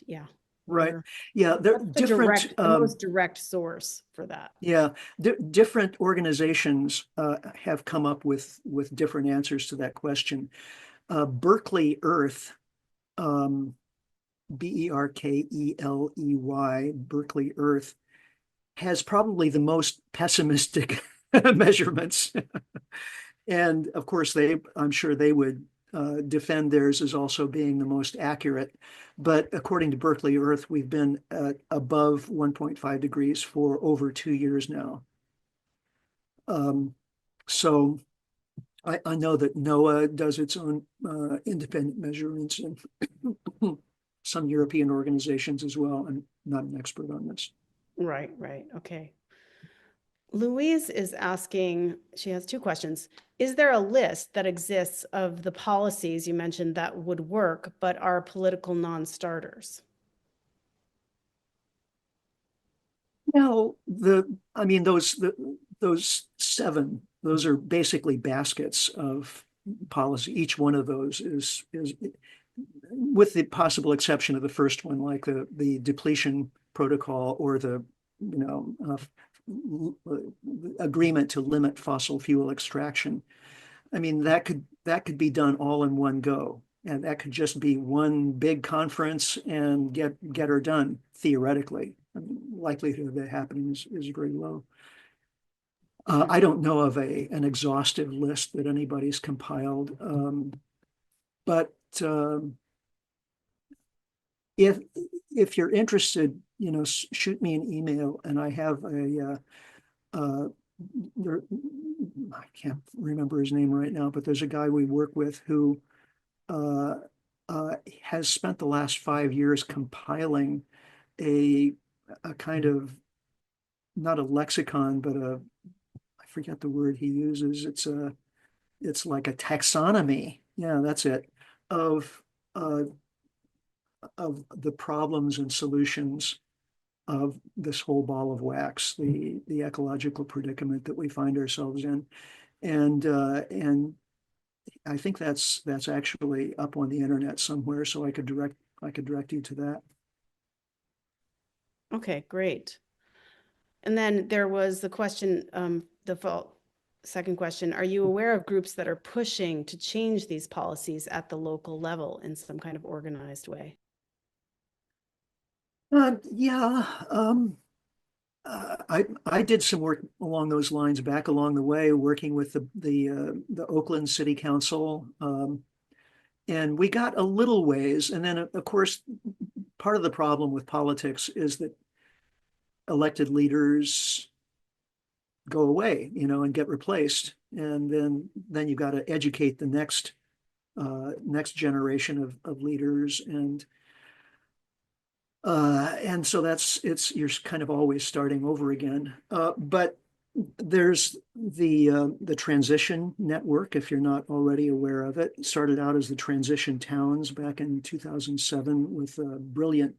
yeah. Right. Yeah, they're What's different. the most direct source for that? Yeah, different organizations have come up with different answers to that question. Berkeley Earth, Berkeley, Berkeley Earth, has probably the most pessimistic measurements. And of course, I'm sure they would defend theirs as also being the most accurate. But according to Berkeley Earth, we've been above 1.5 degrees for over 2 years now. So I know that NOAA does its own independent measurements, and some European organizations as well. I'm not an expert on this. Right. Okay. Louise is asking, she has 2 questions. Is there a list that exists of the policies you mentioned that would work, but are political non-starters? Well, I mean, those seven, those are basically baskets of policy. Each one of those is with the possible exception of the first one, like the depletion protocol or the, you know, agreement to limit fossil fuel extraction. I mean, that could be done all in one go. And that could just be one big conference and get her done theoretically. I mean, likelihood of that happening is very low. I don't know of an exhaustive list that anybody's compiled, but if you're interested, you know, shoot me an email, and I have there, I can't remember his name right now, but there's a guy we work with who uh, has spent the last 5 years compiling a kind of, not a lexicon, but I forget the word he uses. It's like a taxonomy. Yeah, that's it. Of uh, of the problems and solutions of this whole ball of wax, the ecological predicament that we find ourselves in, and I think that's actually up on the internet somewhere, so I could direct you to that. Okay, great. And then there was the question, second question, are you aware of groups that are pushing to change these policies at the local level in some kind of organized way? Yeah, I did some work along those lines back along the way, working with the Oakland City Council, and we got a little ways. And then, of course, part of the problem with politics is that elected leaders go away, you know, and get replaced, and then you've got to educate the next generation of leaders, and so you're kind of always starting over again. But there's the transition network, if you're not already aware of it. It started out as the Transition Towns back in 2007 with a brilliant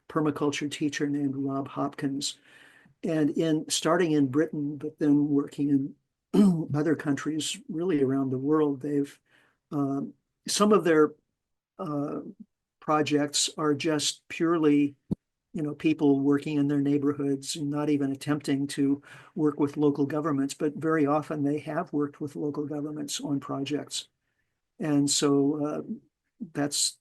permaculture teacher named Rob Hopkins. And in starting in Britain, but then working in other countries really around the world, they've some of their uh, projects are just purely, you know, people working in their neighborhoods and not even attempting to work with local governments, but very often they have worked with local governments on projects. And so that's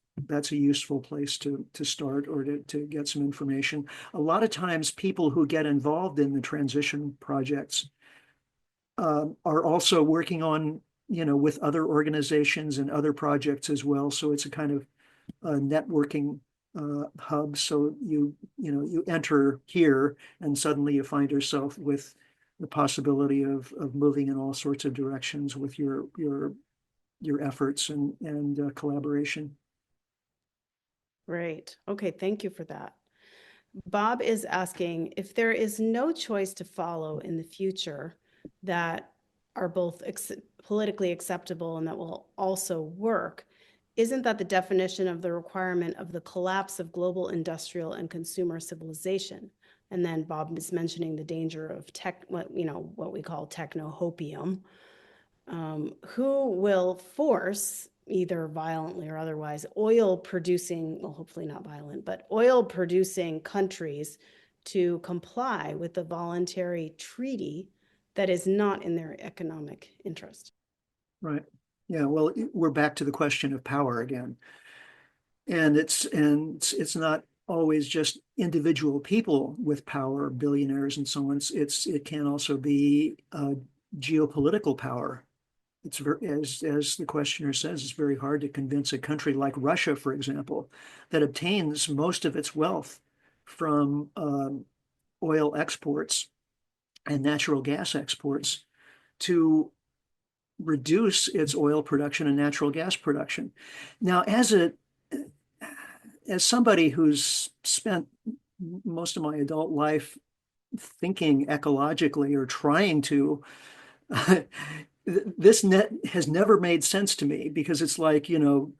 a useful place to start, or to get some information. A lot of times people who get involved in the transition projects are also working on, you know, with other organizations and other projects as well. So it's a kind of networking hub. So you enter here and suddenly you find yourself with the possibility of moving in all sorts of directions with your efforts and collaboration. Great. Okay, thank you for that. Bob is asking if there is no choice to follow in the future that are both politically acceptable and that will also work, isn't that the definition of the requirement of the collapse of global industrial and consumer civilization? And then Bob is mentioning the danger of what we call techno-hopium. Who will force, either violently or otherwise, oil producing, well, hopefully not violent, but oil producing countries to comply with the voluntary treaty that is not in their economic interest? Right. Yeah. Well, we're back to the question of power again. And it's not always just individual people with power, billionaires and so on. It can also be geopolitical power. It's very, as the questioner says, it's very hard to convince a country like Russia, for example, that obtains most of its wealth from oil exports and natural gas exports, to reduce its oil production and natural gas production. Now, as somebody who's spent most of my adult life thinking ecologically or trying to, this net has never made sense to me, because it's like, you know,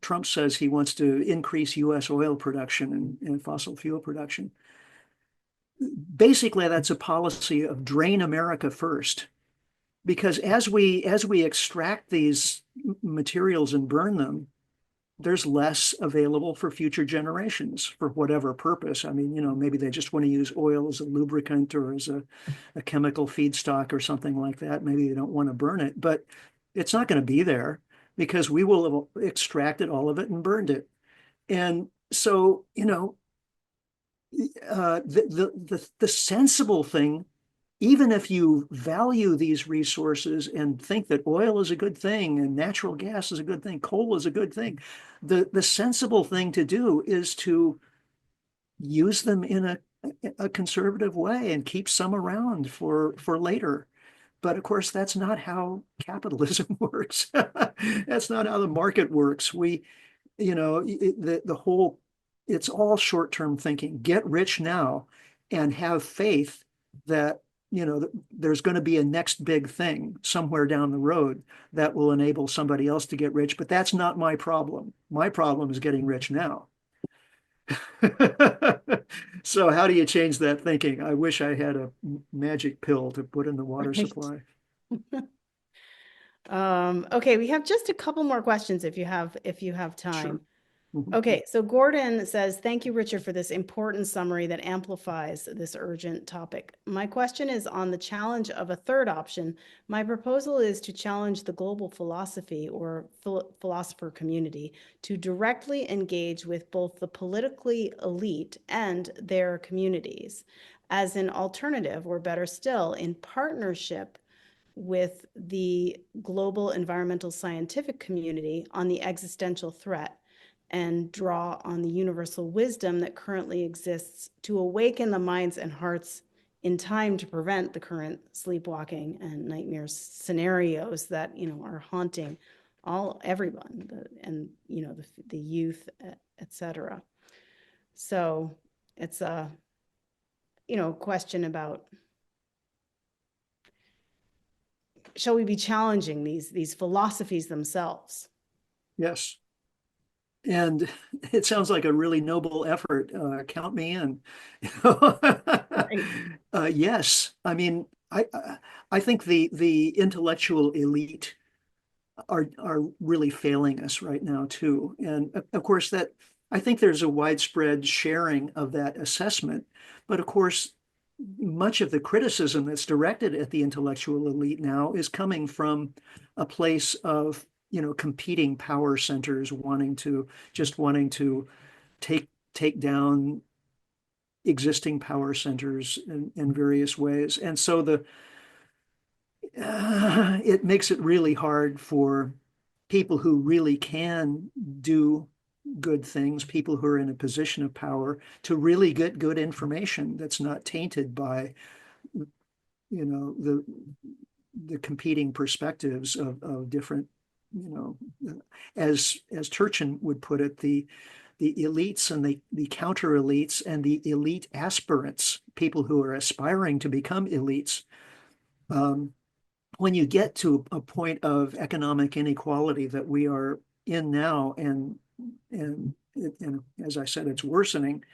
Trump says he wants to increase US oil production and fossil fuel production. basically that's a policy of drain America first. Because as we extract these materials and burn them, there's less available for future generations for whatever purpose. I mean, maybe they just want to use oil as a lubricant or as a chemical feedstock or something like that. Maybe they don't want to burn it, but it's not going to be there because we will have extracted all of it and burned it. And so, the sensible thing, even if you value these resources and think that oil is a good thing and natural gas is a good thing, coal is a good thing, the sensible thing to do is to use them in a conservative way and keep some around for later. But of course, that's not how capitalism works. That's not how the market works. The whole, it's all short-term thinking. Get rich now and have faith that there's going to be a next big thing somewhere down the road that will enable somebody else to get rich. But that's not my problem. My problem is getting rich now. So how do you change that thinking? I wish I had a magic pill to put in the water supply. Okay, we have just a couple more questions if you have time. Sure. Mhm. Okay, so Gordon says, thank you, Richard, for this important summary that amplifies this urgent topic. My question is on the challenge of a third option. My proposal is to challenge the global philosophy or philosopher community to directly engage with both the politically elite and their communities as an alternative, or better still, in partnership with the global environmental scientific community on the existential threat, and draw on the universal wisdom that currently exists to awaken the minds and hearts in time to prevent the current sleepwalking and nightmare scenarios that are haunting everyone, and the youth, etc. So it's a question about, shall we be challenging these philosophies themselves? Yes. And it sounds like a really noble effort. Count me in. Yes, I mean, I think the intellectual elite are really failing us right now too. And of course, that I think there's a widespread sharing of that assessment. But of course, much of the criticism that's directed at the intellectual elite now is coming from a place of competing power centers wanting to take down existing power centers in various ways. And so it makes it really hard for people who really can do good things, people who are in a position of power, to really get good information that's not tainted by the competing perspectives of different, as Turchin would put it, the elites and the counter elites and the elite aspirants, people who are aspiring to become elites. When you get to a point of economic inequality that we are in now, and as I said, it's worsening,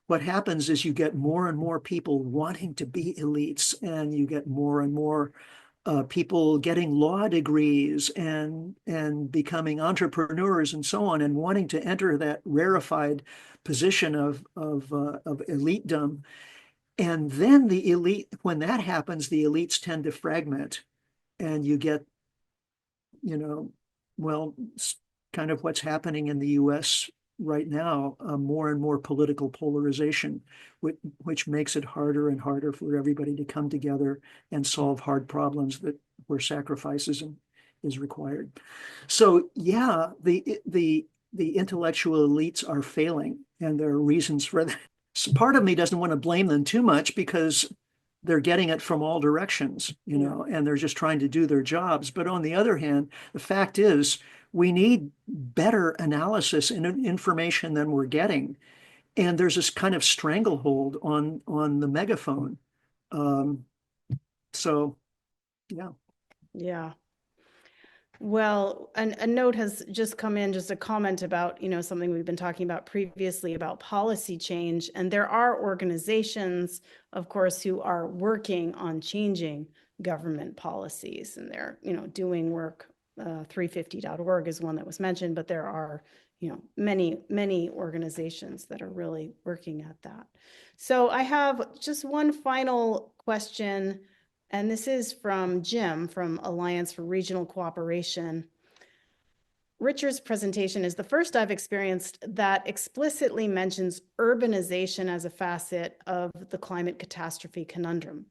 what happens is you get more and more people wanting to be elites, and you get more and more people getting law degrees and becoming entrepreneurs and so on, and wanting to enter that rarefied position of elitedom. And then the elite, when that happens, the elites tend to fragment, and you get, well, kind of what's happening in the U.S. right now, more and more political polarization, which makes it harder and harder for everybody to come together and solve hard problems where sacrifices is required. So yeah, the intellectual elites are failing, and there are reasons for that. So part of me doesn't want to blame them too much because they're getting it from all directions, and they're just trying to do their jobs. But on the other hand, the fact is we need better analysis and information than we're getting. And there's this kind of stranglehold on the megaphone. So, yeah. Yeah. Well, a note has just come in, just a comment about, something we've been talking about previously about policy change. And there are organizations, of course, who are working on changing government policies, and they're, doing work. 350.org is one that was mentioned, but there are, many organizations that are really working at that. So I have just one final question. And this is from Jim from Alliance for Regional Cooperation. Richard's presentation is the first I've experienced that explicitly mentions urbanization as a facet of the climate catastrophe conundrum.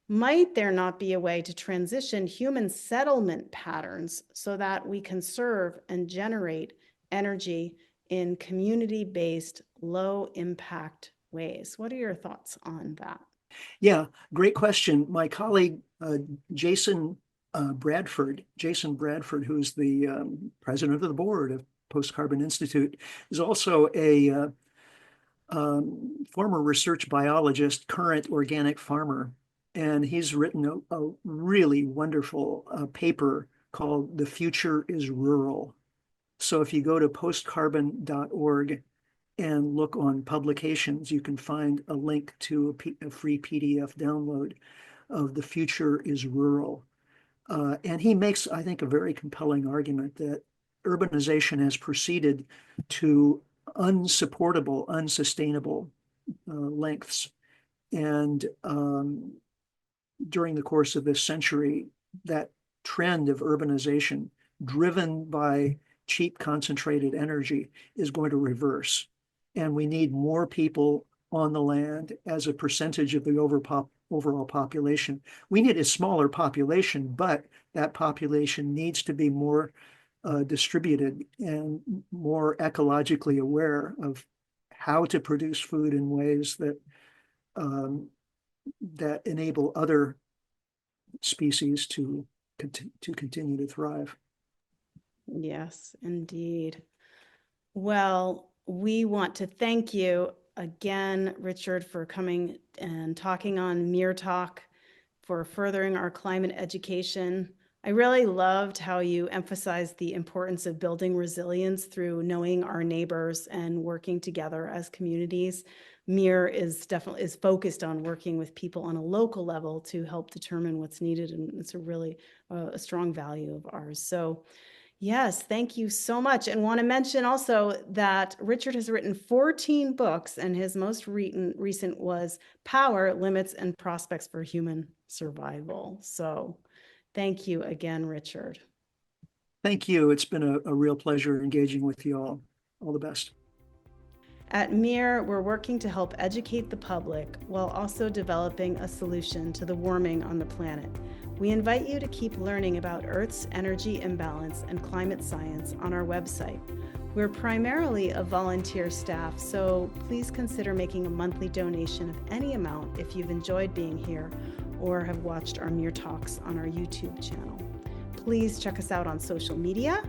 Might there not be a way to transition human settlement patterns so that we conserve and generate energy in community-based, low-impact ways? What are your thoughts on that? Yeah, great question. My colleague, Jason Bradford, who's the president of the board of Post Carbon Institute, is also a former research biologist, current organic farmer. And he's written a really wonderful paper called The Future is Rural. So if you go to postcarbon.org and look on publications, you can find a link to a free PDF download of The Future is Rural. And he makes, I think, a very compelling argument that urbanization has proceeded to unsupportable, unsustainable lengths. And during the course of this century, that trend of urbanization driven by cheap concentrated energy is going to reverse. And we need more people on the land as a percentage of the overall population. We need a smaller population, but that population needs to be more distributed and more ecologically aware of how to produce food in ways that that enable other species to continue to thrive. Yes, indeed. Well, we want to thank you again, Richard, for coming and talking on MEERTALK, for furthering our climate education. I really loved how you emphasized the importance of building resilience through knowing our neighbors and working together as communities. MEER is focused on working with people on a local level to help determine what's needed, and it's a really a strong value of ours. So yes, thank you so much. And want to mention also that Richard has written 14 books, and his most recent was Power, Limits, and Prospects for Human Survival. So thank you again, Richard. Thank you. It's been a real pleasure engaging with you all. All the best. At MEER, we're working to help educate the public while also developing a solution to the warming on the planet. We invite you to keep learning about Earth's energy imbalance and climate science on our website. We're primarily a volunteer staff, so please consider making a monthly donation of any amount if you've enjoyed being here or have watched our MEER Talks on our YouTube channel. Please check us out on social media,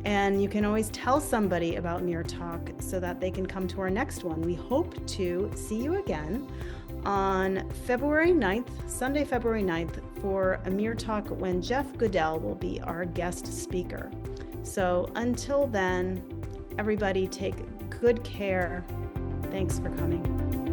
and you can always tell somebody about MEERTALK so that they can come to our next one. We hope to see you again on February 9th, Sunday, February 9th, for a MEERTALK when Jeff Goodell will be our guest speaker. So until then, everybody take good care. Thanks for coming.